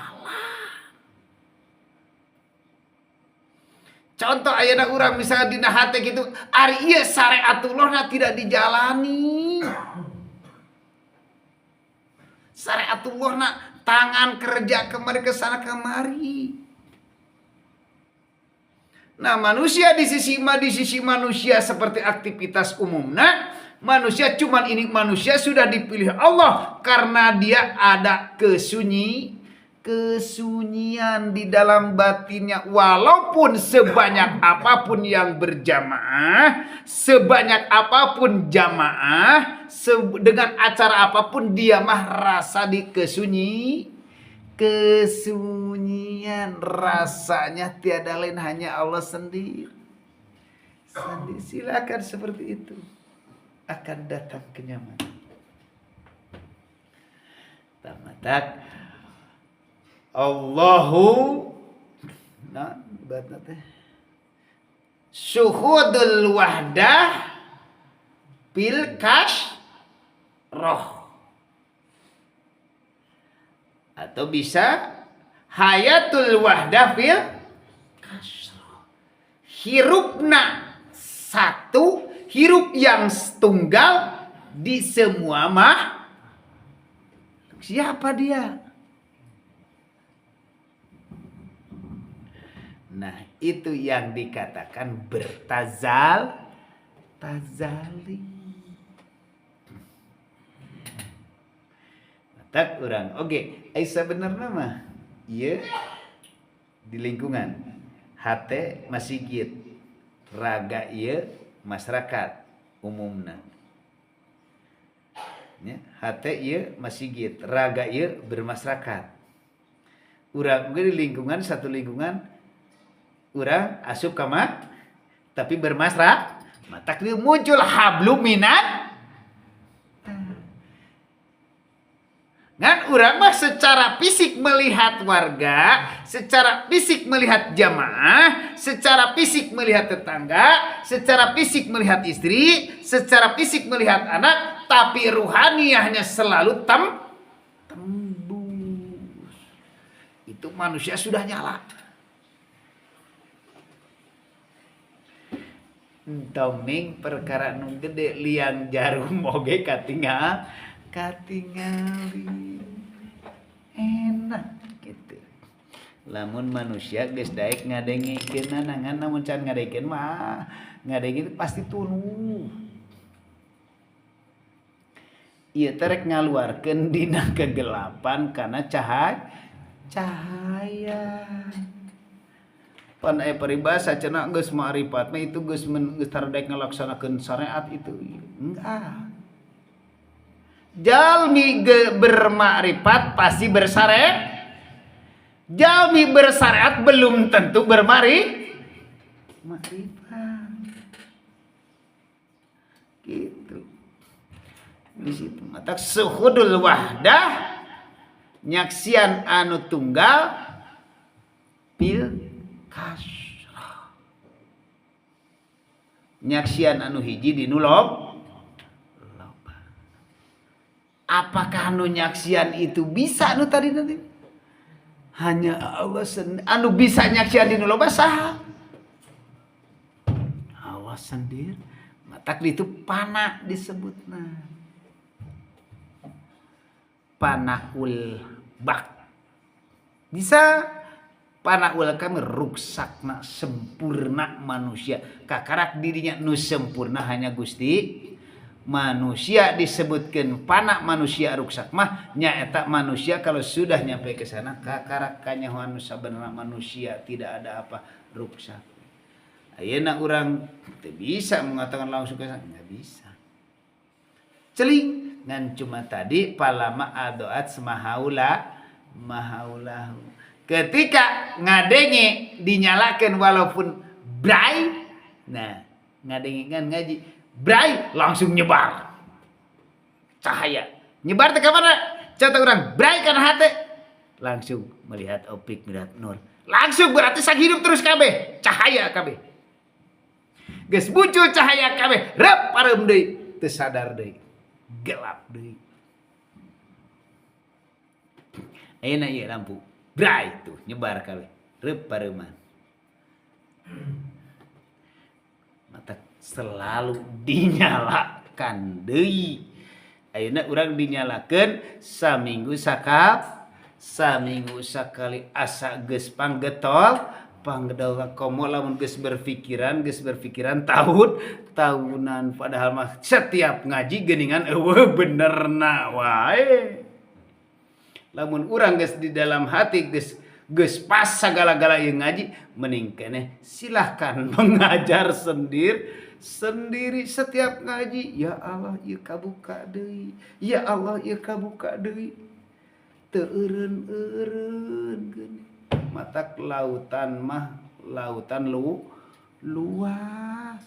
Contoh ayeuna urang misalnya dina hate gitu, ari ieu syariatullah tidak dijalani. Syariatullah tangan kerja kemari kesana kemari. Nah, manusia di sisi manusia seperti aktivitas umumnya, manusia cuman ini manusia sudah dipilih Allah karena dia ada kesunyian. kesunyian di dalam batinnya, walaupun sebanyak apapun yang berjamaah, sebanyak apapun jamaah, dengan acara apapun dia mah rasa di kesunyian rasanya tiada lain hanya Allah sendiri. Silakan seperti itu, akan datang kenyamanan. Tamatak Allahu syuhudul wahdah bil roh, atau bisa hayatul wahdah bil kasroh. Hirupna satu, hirup yang tunggal di semua siapa dia? Nah, itu yang dikatakan tazali. Tak orang. Oke, Aisyah bener nama. Iya. Di lingkungan. Hate masjid. Raga iya masyarakat umumna. Ya, hate iya masjid. Raga iya bermasyarakat. Urang di lingkungan, satu lingkungan urang asup kama tapi bermasyarakat. Matak dia muncul hablum minan. Ngan urang mah secara fisik melihat warga, secara fisik melihat jamaah, secara fisik melihat tetangga, secara fisik melihat istri, secara fisik melihat anak, tapi ruhaniyahnya selalu tembus. Itu manusia sudah nyala. Toming perkara nu gede liang jarum oge katingali enak gitu. Lamun manusia geus daek ngadengikeun nangan, namun can ngadengikeun mah ngadengikeun pasti tuluy. Ieu teh rek ngaluarkeun dina kegelapan kana cahaya. Pan peribahasa cenah geus ma'rifat mah itu geus tardek ngalaksanakeun syariat itu. Enggak. Jalmi bermakrifat pasti bersyariat. Jalmi bersyariat belum tentu makrifat. Gitu. Di situ mata suhudul wahdah nyaksian anu tunggal bil kasrah. Nyaksian anu hiji di loba. Apakah anu nyaksian itu bisa anu tadi nanti? Hanya Allah sendiri. Anu bisa nyaksian di loba saha? Allah sendiri. Matak itu pana disebutna. Panaul bak. Bisa panaul kami ruksakna sempurna manusia. Kakarak dirinya nu sempurna hanya Gusti. Manusia disebutkan panak manusia ruksak mah nyaeta manusia kalau sudah nyampe ke sana kakarak kanyahoan sabenerna manusia tidak ada apa ruksak. Ayeuna urang teu bisa mengatakan langsung ke sana, enggak bisa. Celing ngan cuma tadi palama adoat mahaulahu. Ketika ngadenge dinyalakan walaupun brai, nah ngadenge kan ngaji brai langsung nyebar cahaya, nyebar ke mana? Contoh orang brai kan hati langsung melihat opik melihat nur, langsung berarti sang hidup terus kabeh cahaya kabeh, geus muncul cahaya kabeh rep parem deui teu sadar deui gelap deui. Ayeuna ieu lampu brai tuh nyebar kabeh rep pareuman. Mata selalu dinyalakan deui. Ayeuna urang dinyalakeun saminggu sakali asa geus panggedol komo lamun geus berpikiran tahunan padahal mah setiap ngaji geuningan eueuh benerna wae. Lamun urang geus di dalam hati geus pas sagala-gala yang ngaji, mending keneh silahkan mengajar sendiri setiap ngaji. Ya Allah ieu kabuka deui, ya Allah ieu kabuka deui, teu eureun-eureun geuning. Matak lautan mah lautan luas.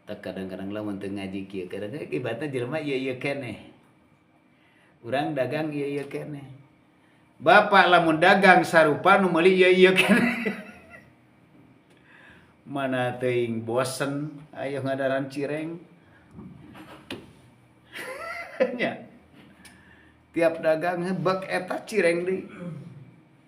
Tak kadang-kadang lamun teu ngaji kieu, kadang-kadang ibaratna jelema ieu keneh. Urang dagang ieu keneh. Bapak lamun dagang sarupa nu meuli ieu keneh. Mana teuing bosen aya ngadaran cireng. Nya. Tiap dagang hebek eta cireng deui.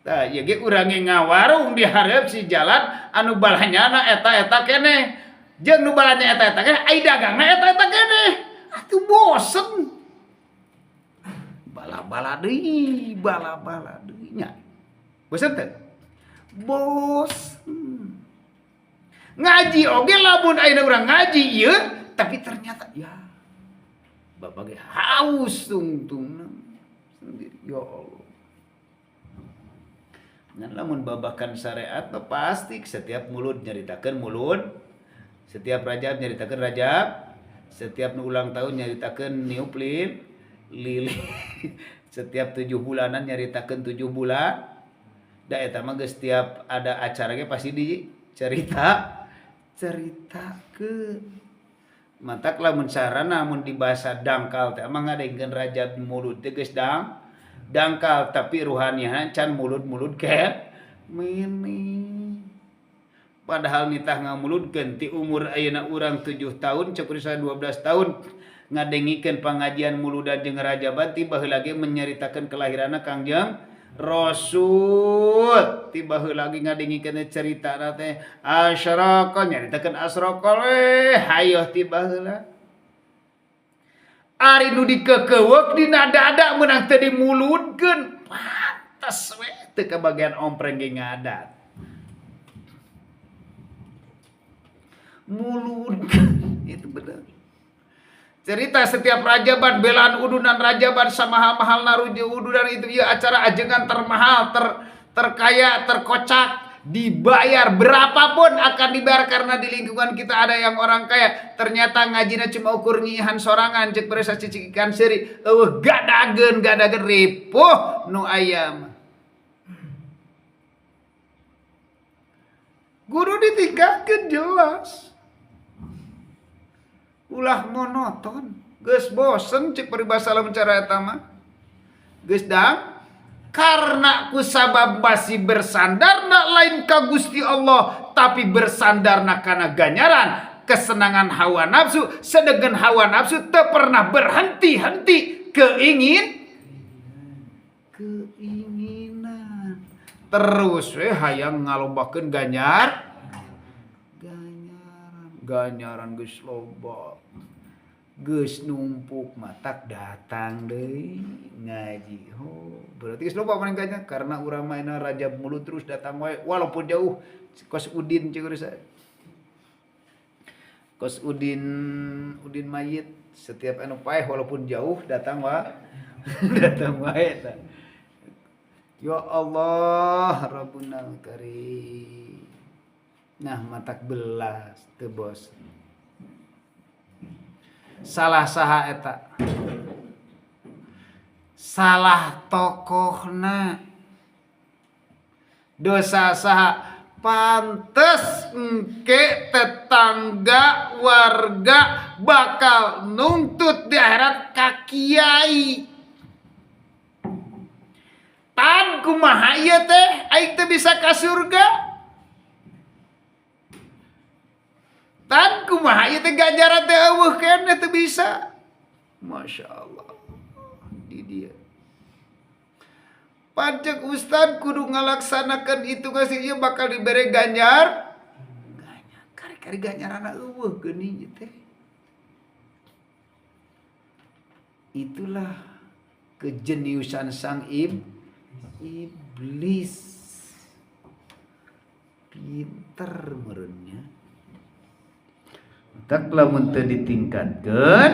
Tah ieu ge urang ge ngawarung di hareup si jalan anu balanyana eta keneh. Jeung nu balanya eta keneh ai dagangna eta keneh. Atuh bosen. Bala-bala deui nya. Bosen teu? Bosen. Ngaji oge lamun ayeuna urang ngaji ieu, tapi ternyata ya bapak ge haus tungtungna sendiri. Ya Allah. Ngan lamun babakan syariat pasti setiap mulut nyaritakeun mulut, setiap Rajab nyaritakeun Rajab, setiap nu ulang tahun nyaritakeun niup lilin, setiap 7 bulanan nyaritakeun 7 bulan. Da eta mah geus setiap ada acara ge pasti ceritakeun. Matak lamun sarana mun di bahasa dangkal teh mah ngadengkeun Rajab mulut teh geus dangkal tapi ruhaniana can mulut-mulut ke mini. Padahal nitah ngamulutkeun ti umur ayeuna urang 7 tahun ceuk saya 12 tahun ngadengikeun pangajian muludan jeung Rajaban ti baheula ge menyaritakeun kelahiranna Kangjeng Rasul. Ti baheula ge ngadengikeun caritana teh asyraqa nyaritakeun asraqa we hayoh ti baheula. Ari nu dikekeuweuk dina dada meunang teu dimulutkeun pantes we teu kabagian ompreng ge ngadat. Mulutkeun itu bener. Cerita setiap Rajaban belaan udunan Rajaban samahal-mahal naruji udunan itu ya acara ajengan termahal terkaya terkocak. Dibayar berapapun akan dibayar karena di lingkungan kita ada yang orang kaya. Ternyata ngajina cuma ukur nyihan sorangan cek berasa cicikan seri. Gadageun ripuh nu ayam. Guru ditingkatkeun jelas. Ulah monoton. Geus bosen cek peribahasa lamun cara eta mah. Geus dang. Karena kusabab masih bersandarna lain ka Gusti Allah, tapi bersandarna kana ganjaran kesenangan hawa nafsu, sedegen hawa nafsu teu pernah berhenti-henti keinginan. Terus we hayang ngalombakeun ganjaran geus loba. Geus numpuk matak datang deui ngaji. Berarti geus loba manehna karena urang mah Rajab mulut terus datang wae walaupun jauh. Kos Udin ceueur saya. Kos Udin mayit setiap anu paeh walaupun jauh datang wae ta. Ya Allah Rabbuna Karim. Nah matak belas teu bos. Salah saha eta? Salah tokohna. Dosa saha? Pantes engke tetangga warga bakal nuntut di akhirat ka kiai. Tan kumaha ieu teh? Aing teh bisa ka surga? Tan kumaha ieu teh ganjaran teh eueuh keneh teu bisa. Masya Allah. Di dia. Pancek ustad kudu ngalaksanakeun itu kasih ieu bakal dibere ganjar. Kari-kari ganjaranna eueuh geuning teh. Itulah kejeniusan sang iblis. Pinter meureunnya. Tak lamun teu ditingkatkeun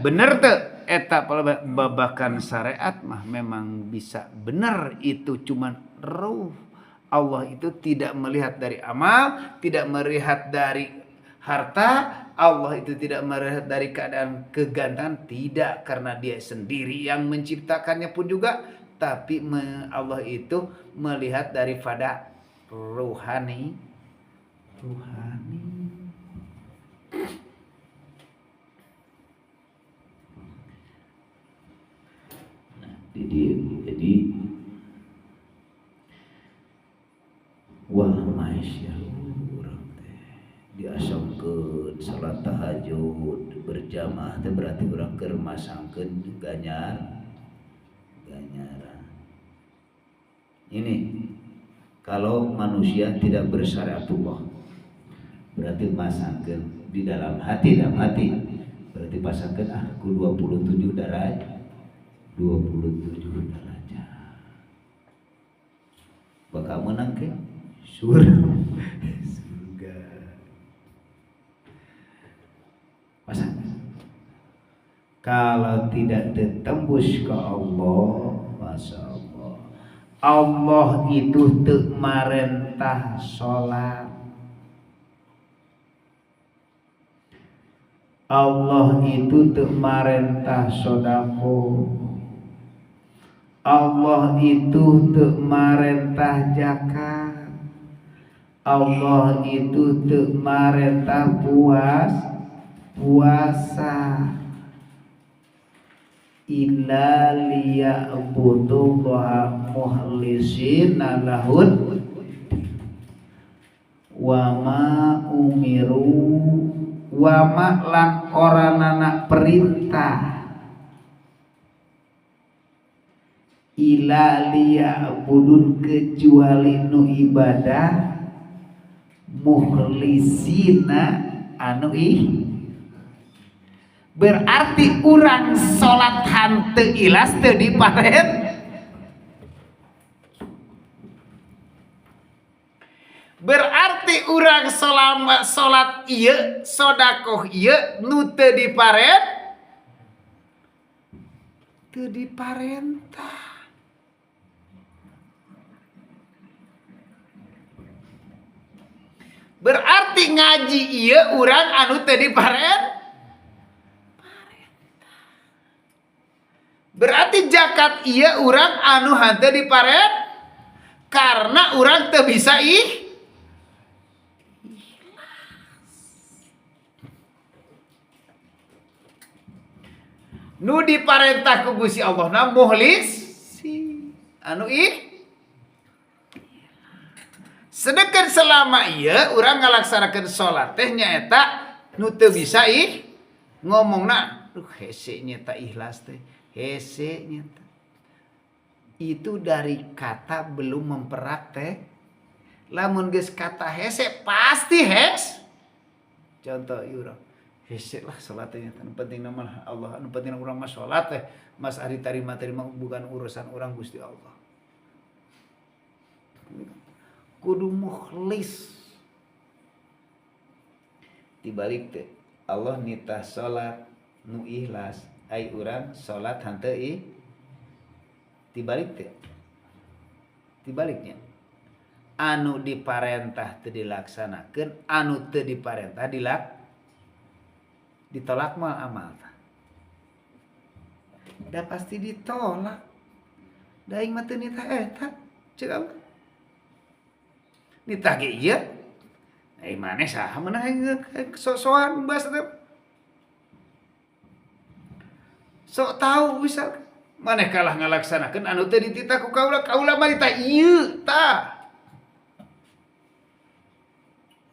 bener teu eta babakan syariat mah memang bisa benar, itu cuman ruh. Allah itu tidak melihat dari amal, tidak melihat dari harta, Allah itu tidak melihat dari keadaan kegantengan, tidak, karena dia sendiri yang menciptakannya pun juga, tapi Allah itu melihat daripada rohani. Nah, jadi wah masyaallah diasamkeun salat tahajud berjamaah teh berarti urang keur masangkeun ganjaran. Ini kalau manusia tidak bersyariatullah berarti masangkeun di dalam hati, berarti pasangkeun aku 27 derajat. Bakal menang ke surga. Pasang. Kalau tidak ditembus ke Allah, masya Allah, Allah itu teu marentah sholat. Allah itu teu marentah sodako. Allah itu teu marentah zakat. Allah itu teu marentah puasa. Illa liya'budullaha mukhlisina lahud wa ma umiru wa ma lan oranana perintah ila liya'budun kecuali nu ibadah mukhlisina anu berarti urang salat hanteu ilas teu diparet. Berarti urang selama salat ieu sedekah ieu nu teu diparet teu diparentah. Berarti ngaji ieu urang anu teu diparet. Berarti zakat iya urang anu hanteu diparet karena urang teu bisa nu diparentah ku Gusti Allah na mukhlis anu sedeket selama ieu urang ngalaksanakeun salat teh nyaeta nu teu bisa ngomongna duh hese nyata ikhlas teh. Hese nyata itu dari kata belum mempraktek. Lamun geus kata hese pasti hes. Contoh urang hese lah salat teh nyata, nu penting mah Allah, nu penting urang mah salat teh, mas ari tarima bukan urusan urang Gusti Allah. Kudu mukhlis. Dibalik teh Allah nitah salat nu ikhlas. Ai urang salat hanteu tibaliknya anu diparentah teu dilaksanakeun, anu teu diparentah ditolak moal amal da pasti ditolak. Da aing mah teu nitah eta ceuk Allah nitah ge ieu ai maneh saha meunang aing sosokan bahas teh sok tahu bisa maneh kalah ngalaksanakeun anu teu dititah ku kaula mah ditah ieu tah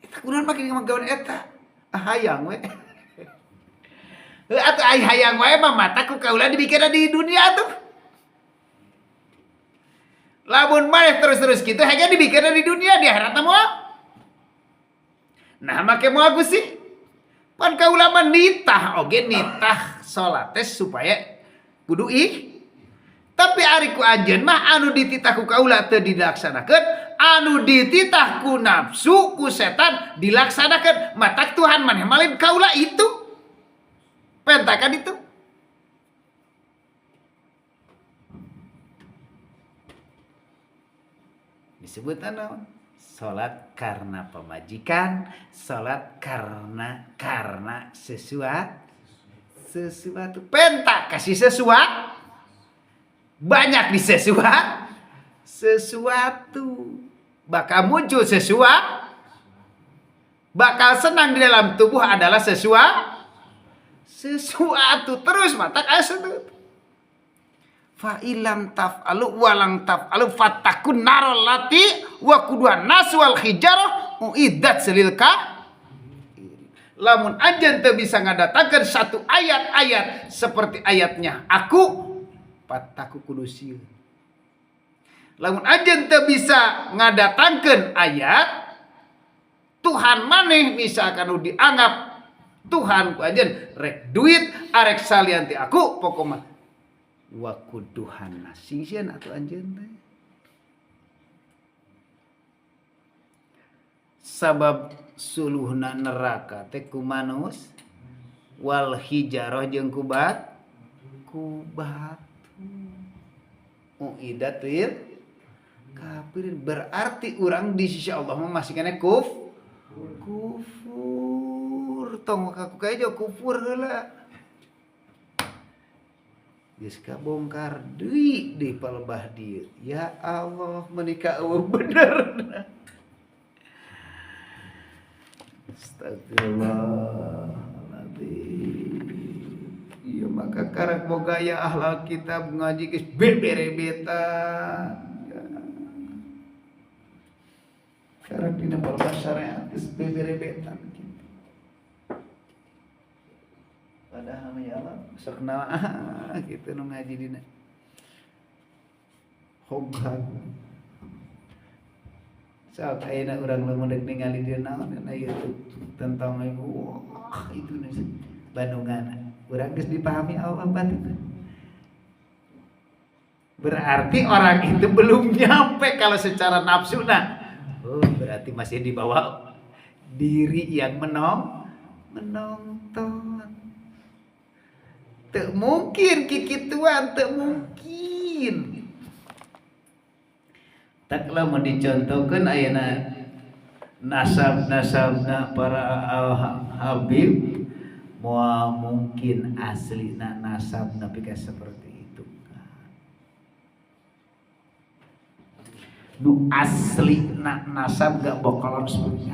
eta kunaon make ngagawean eta hayang we atuh ai hayang wae mah mata ku kaula dibikeun di dunia tuh. Lamun maneh terus kitu hanya dibikeun di dunia di akhirat moal nah make moal Gusti pan kaula mah nitah oge nitah salat teh supaya kudu tapi ari ku anjeun mah anu dititah ku kaula teu dilaksanakeun, anu dititah ku nafsu ku setan dilaksanakeun. Matak Tuhan maneh malin kaula itu pentakan itu disebut naon? Salat karena pemajikan, salat karena sesuatu. Penta kasih sesuatu, banyak di sesuatu. Bakal muncul sesuatu, bakal senang di dalam tubuh adalah sesuatu terus mata kasih. Fa ilam taf'alu walang taf'alu fatakun narol lati wa kuduan naswal hijarah uiddat selilka. Lamun anjeun teu bisa ngadatangkeun satu ayat-ayat seperti ayatnya aku pataku kudu sieun. Lamun anjeun teu bisa ngadatangkeun ayat Tuhan maneh misalkan nu dianggap Tuhan ku anjeun rek duit arek salian ti aku pokoknya wa kuduhan nasisieun atuh anjeun teh. Sabab suluhna neraka teh ku manus wal hijarah jeung ku batu uidat lil kafirin, berarti urang di sisi Allah masih kena kufur tong kaku kae kufur heula. Geus kabongkar deui di palebah dieu. Ya Allah menika eueuh bener. Astagfirullahaladzim. Iya maka karek boga ya ahlal kitab ngaji geus beberebetan. Ya. Karek dina palebah syariat geus beberebetan. Padahal ya Allah sok naon kitu nu ngaji dina hoggan saat ayeuna urang lamun rek ningali dia naon na YouTube tentang ibu itu nih Bandungan urang geus dipahami Allah batin. Berarti orang itu belum nyampe kalau secara nafsu berarti masih di bawah diri yang menonton. Teu mungkin kikituan, teu mungkin. Tak lamun dicontohkeun ayeuna nasab-nasabna para habib moal mungkin aslina nasabna pika seperti itu. Nu aslina nasab gak bakalan seperti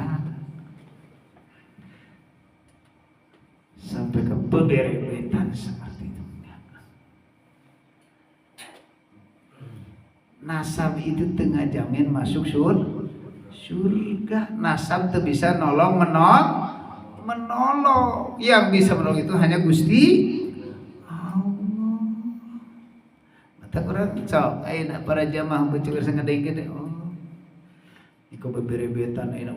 sampai ke beberebetan seperti itu. Nasab itu tengah jamin masuk surga. Nasab tuh bisa menolong. Yang bisa menolong itu hanya Gusti Allah. Mata orang sok ayeuna para jamaah beuceuk sangadeng gede. Oh. Iku beberebetan ayeuna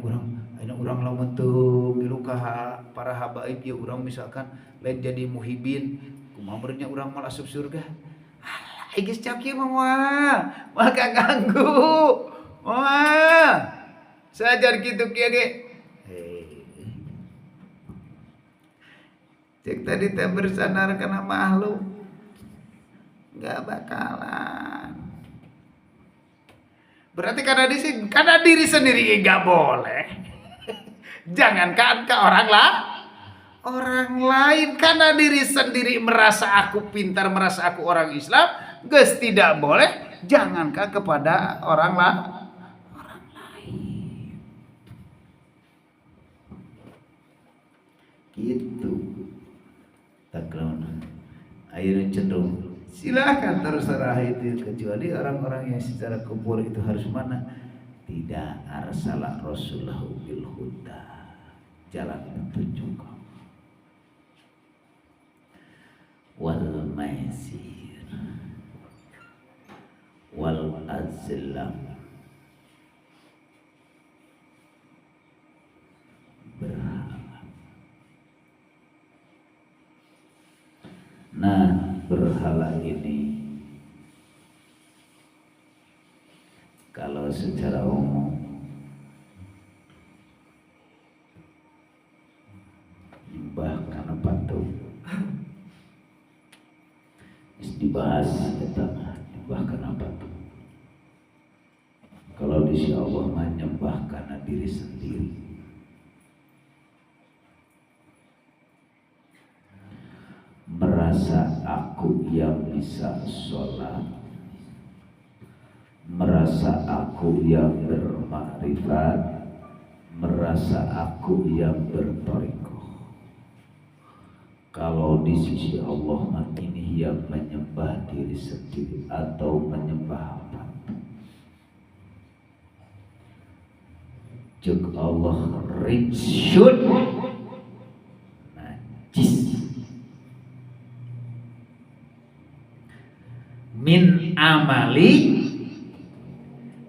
urang lamun teu milu ka para habaib ya urang misalkan lain jadi muhibin kumaha beurnya urang mau asup surga. Geus cak kieu mah kaganggu. Sajar kitu kieu ge. Cek tadi teh bersandar kana makhluk. Enggak bakalan. Berarti karena diri sendiri enggak boleh. Jangankan ke orang lain, karena diri sendiri merasa aku pintar, merasa aku orang Islam, geus tidak boleh, jangankan kepada orang lain. Gitu. Taklon. Ayeuna cenderung silakan terserah itu, kecuali orang-orang yang secara kubur itu harus mana? Tidak arsalah Rasulullah bil huda, jalan petunjuk. Wal maisir wal azlam berhala. Nah, berhala ini kalau secara umum nyembah karena patung dibahas tentang nyembah karena patung. Kalau kalau di Allah menyembah karena diri sendiri. Merasa aku yang bisa sholat, merasa aku yang bermakrifat, merasa aku yang bertorikoh. Kalau di sisi Allah ini yang menyembah diri sendiri atau menyembah apa? Cuk Allah rijsun najis min amali.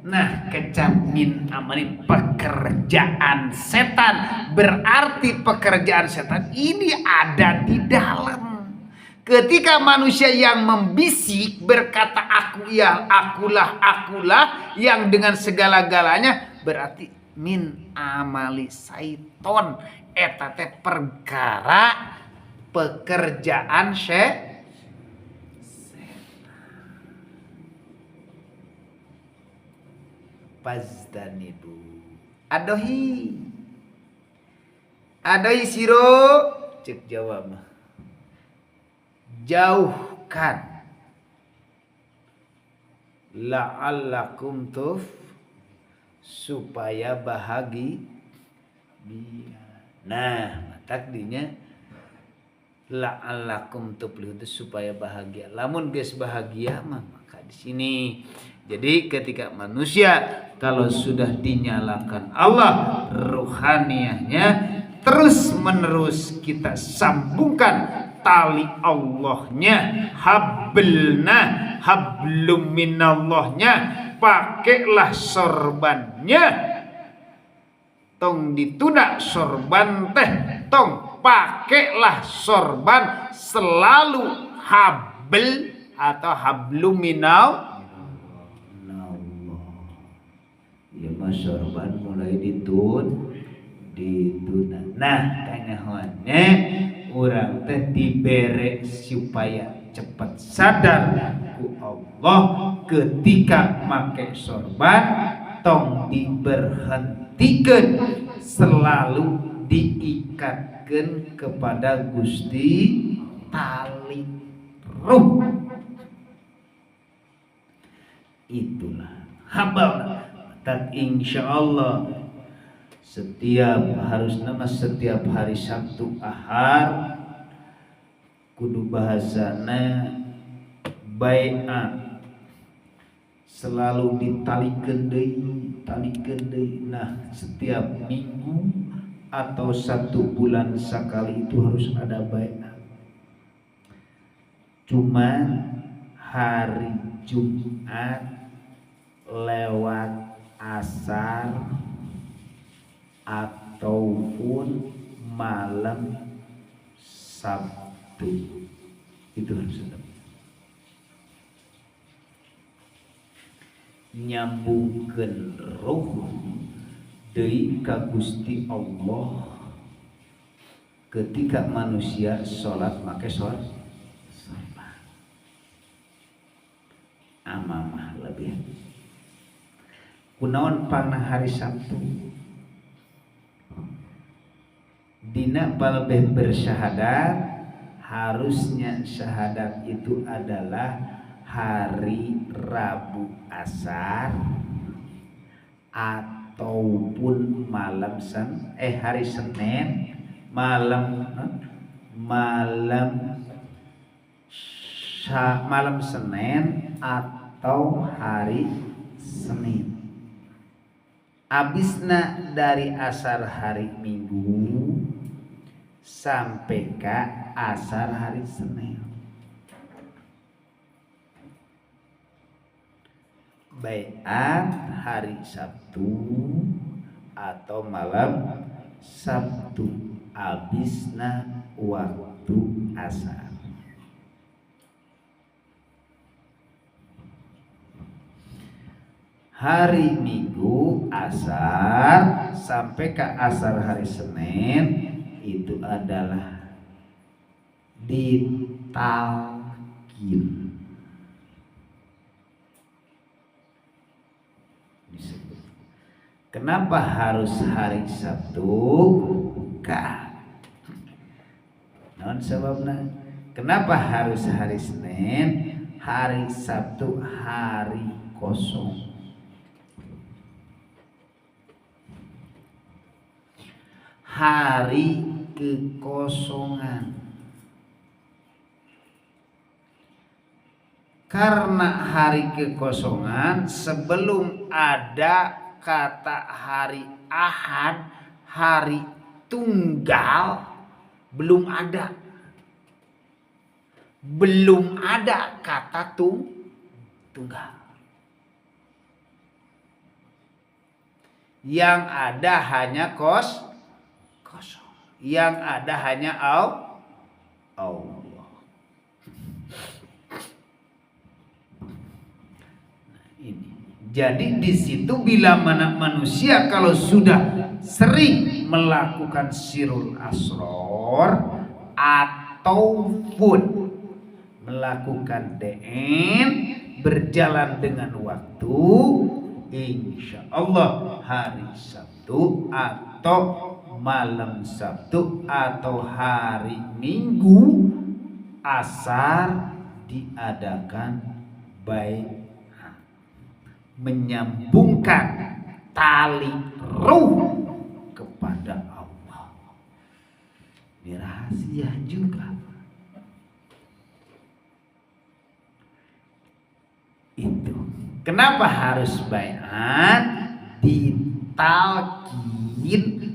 Nah, kecap min amali pekerjaan setan, berarti pekerjaan setan ini ada di dalam. Ketika manusia yang membisik berkata aku ya, akulah yang dengan segala-galanya, berarti min amali saiton, eta teh perkara pekerjaan Pazdanibu adohi siro cek jawab jauhkan la'allakum tuf supaya bahagia. Nah takdinya la'allakum tuflihun itu supaya bahagia. Lamun geus bahagia maka di sini. Jadi ketika manusia kalau sudah dinyalakan Allah ruhaniyahnya, terus menerus kita sambungkan tali Allahnya, hablum minallahnya, pakailah sorbannya, tong ditunda sorban teh, tong pakailah sorban selalu habl atau hablum minallah. Ya mah sorban mulai ditunda. Nah kanyahoannya urang teh dibere supaya cepat sadar ku Allah ketika make sorban tong diberhentikeun, selalu diikatkeun kepada Gusti tali ruh. Itulah habal. Dan insya Allah setiap hari Sabtu Ahad kudu bahasana bai'at selalu ditalikeun deui. Nah setiap minggu atau 1 bulan sekali itu harus ada bai'at. Cuman hari Jumat lewat asar ataupun malam Sabtu itu harus ada. Nyambungkeun ruh deui ka Gusti Allah ketika manusia sholat make sorban amamah lebih. Kunaon pangna hari Sabtu dina palebeh bersyahadat, harusnya syahadat itu adalah hari Rabu asar ataupun hari Senin malam Senin atau hari Senin. Abisna dari asar hari Minggu sampai ke asar hari Senin. Bai'at hari Sabtu atau malam Sabtu abisna waktu asar. Hari Minggu asar sampai ke asar hari Senin itu adalah ditalkin, disebut Kenapa harus hari Sabtu? Non sebabna. Kenapa harus hari Senin? Hari Sabtu hari kosong. Hari kekosongan. Karena hari kekosongan, sebelum ada kata hari Ahad, hari tunggal, belum ada. Belum ada kata tunggal. Yang ada hanya kosong. Yang ada hanya Allah. Jadi di situ bila mana manusia kalau sudah sering melakukan sirul asror ataupun melakukan DN berjalan dengan waktu, insya Allah hari Sabtu atau malam Sabtu atau hari Minggu asar diadakan baik, menyambungkan tali ruh kepada Allah. Ini rahasia juga. Itu kenapa harus baiat ditalkin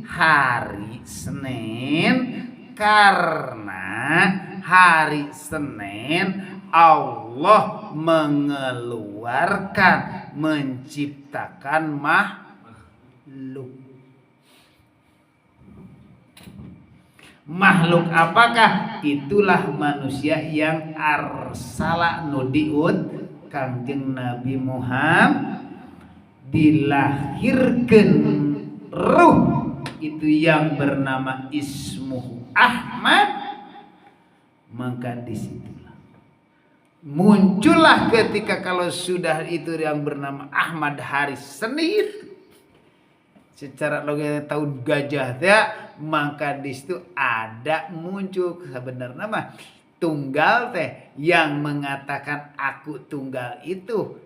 hari Senin, karena hari Senin Allah mengeluarkan, menciptakan makhluk. Makhluk apakah? Itulah manusia yang arsala nudiut Kangjeng Nabi Muhammad dilahirkan ruh itu yang bernama Ismuhu Ahmad, maka disitulah muncullah ketika kalau sudah itu yang bernama Ahmad hari Senin secara logika tahun gajah ya, maka disitu ada muncul sebenarnya mah tunggal teh yang mengatakan aku tunggal itu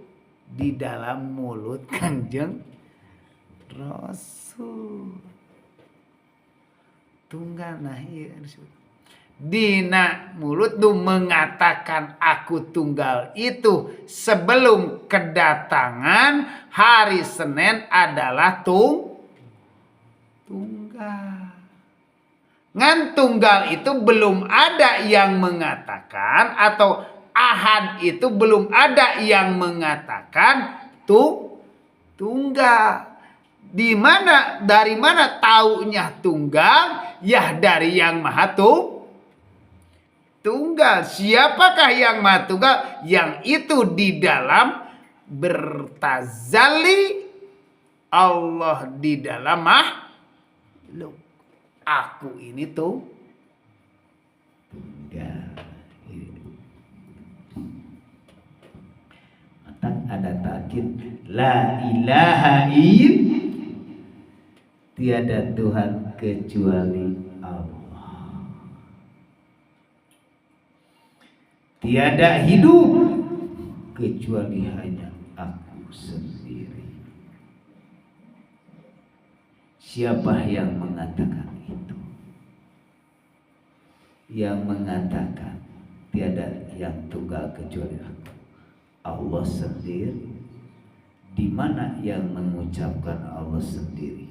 di dalam mulut Kanjeng Rasul. Tunggal nah iya disebut. Dina mulut tuh mengatakan aku tunggal itu sebelum kedatangan hari Senin adalah tunggal. Ngan tunggal itu belum ada yang mengatakan, atau ahad itu belum ada yang mengatakan tunggal. Dari mana taunya tunggal? Ya dari yang maha tunggal. Siapakah yang maha tunggal? Yang itu di dalam bertazali Allah di dalam makhluk. Aku ini tunggal. Maka ada takkid la ilaha illallah, tiada Tuhan kecuali Allah. Tiada hidup kecuali hanya aku sendiri. Siapa yang mengatakan itu? Yang mengatakan tiada yang tunggal kecuali aku, Allah sendiri. Di mana yang mengucapkan Allah sendiri?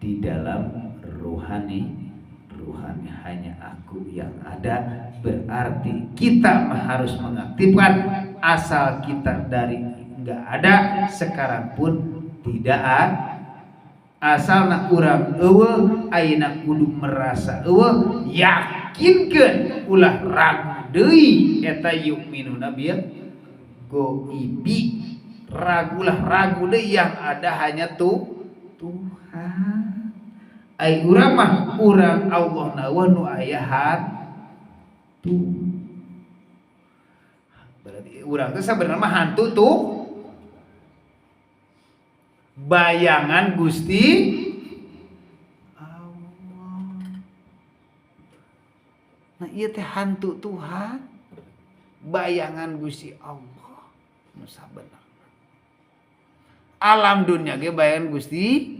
Di dalam ruhani hanya aku yang ada. Berarti kita harus mengaktifkan asal kita dari enggak ada, sekarang pun tidak ada. Asal nak kurang eueuh ayeuna kudu merasa eueuh, yakinkeun ulah ragu deui eta yu'minuna bil ghaibi. Ragu deui yang ada hanya Tuhan. Ai urang mah urang Allah na nu aya hantu. Berarti urang teh sabenerna mah hantu bayangan Gusti Allah. Nah ieu teh hantu Tuhan, bayangan Gusti Allah nu sabenerna. Alam dunia ge bayangan Gusti.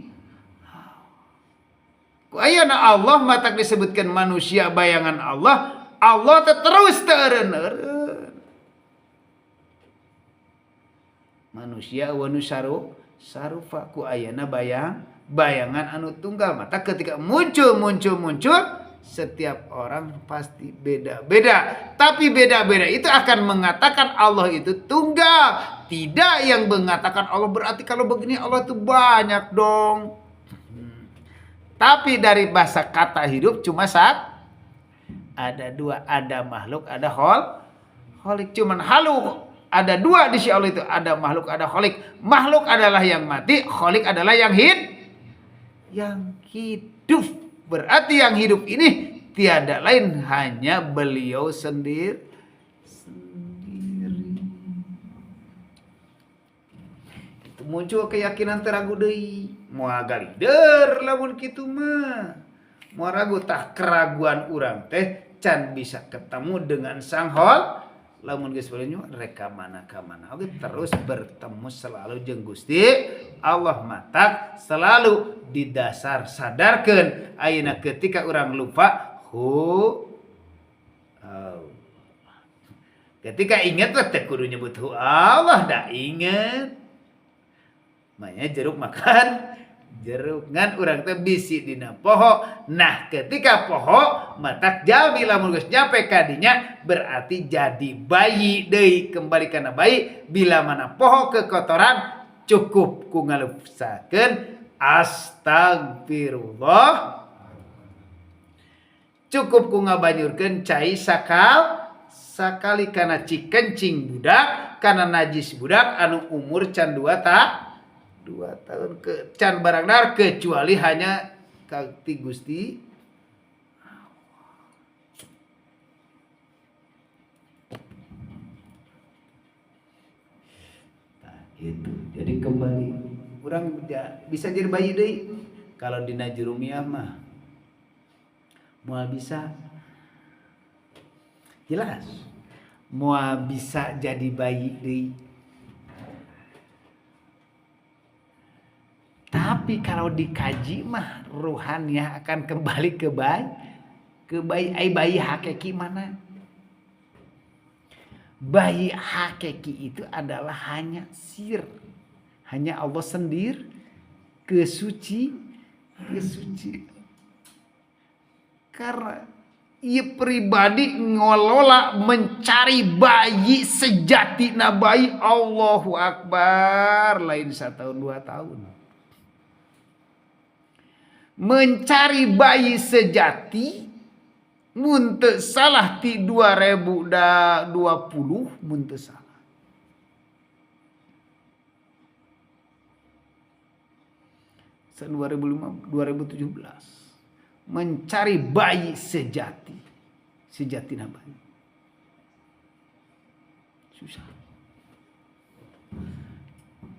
Ku ayeuna Allah matak disebutkan manusia bayangan Allah, Allah teh terus teu eureun-eureun. Manusia wanu sarufa ku ayeuna bayangan anu tunggal. Mata ketika muncul setiap orang pasti beda-beda. Tapi beda-beda itu akan mengatakan Allah itu tunggal. Tidak yang mengatakan Allah berarti kalau begini Allah itu banyak dong. Tapi dari bahasa kata hidup cuma ada dua, ada makhluk, ada kholik. Cuman halu ada dua di sisi Allah itu, ada makhluk, ada kholik. Makhluk adalah yang mati, kholik adalah yang hidup. Berarti yang hidup ini tiada lain hanya beliau sendiri. Itu muncul keyakinan teragu deui. Moal galideur lamun kitu mah. Moal ragu tah keraguan urang teh can bisa ketemu dengan Sang Hol. Lamun geus beunyu reka mana ka mana oge terus bertemu selalu jeung Gusti Allah matak selalu di dasar sadarkeun ayeuna ketika urang lupa ketika ingat teh kudu nyebut Allah da inget. Makanya jeruk makan jeruk ngan urang teh bisi dina poho. Nah ketika poho matak jalmi lamun geus nyampe ka dinya berarti jadi bayi deui, kembali kana bayi. Bila mana poho kekotoran cukup ku ngalupsakeun astagfirullah, cukup ku ngabanyurkeun cai sakali kana cikencing budak, kana najis budak anu umur can 2 tahun ke can barang dar kecuali hanya kakti Gusti nah, itu. Jadi kembali orang bisa jadi bayi deui kalau dina jurumiah mah moal bisa jelas moal bisa jadi bayi deui. Tapi kalau dikaji mah ruhaniah akan kembali ke bayi. Bayi hakiki mana? Bayi hakiki itu adalah hanya sir. Hanya Allah sendiri kesuci. Karena ia pribadi ngolola mencari bayi sejati na bayi. Allahu Akbar. Lain 1 tahun 2 tahun. Mencari bayi sejati mun teu salah ti 2020 mun teu salah. Sa 2017 mencari bayi sejati na bayi susah.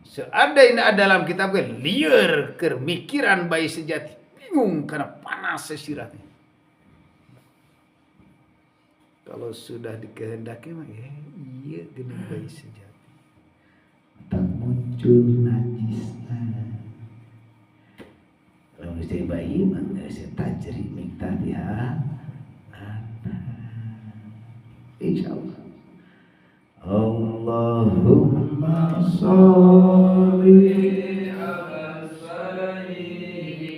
Seandainya dalam kitab lieur keur mikiran bayi sejati bingung karena panas sesiratnya. Kalau sudah dikehendaki mah iya geuning bayi sejati. Tak muncul najisna. Kalau mesti bayi mah geus tajri minta dia. Insyaallah. Allahumma sholli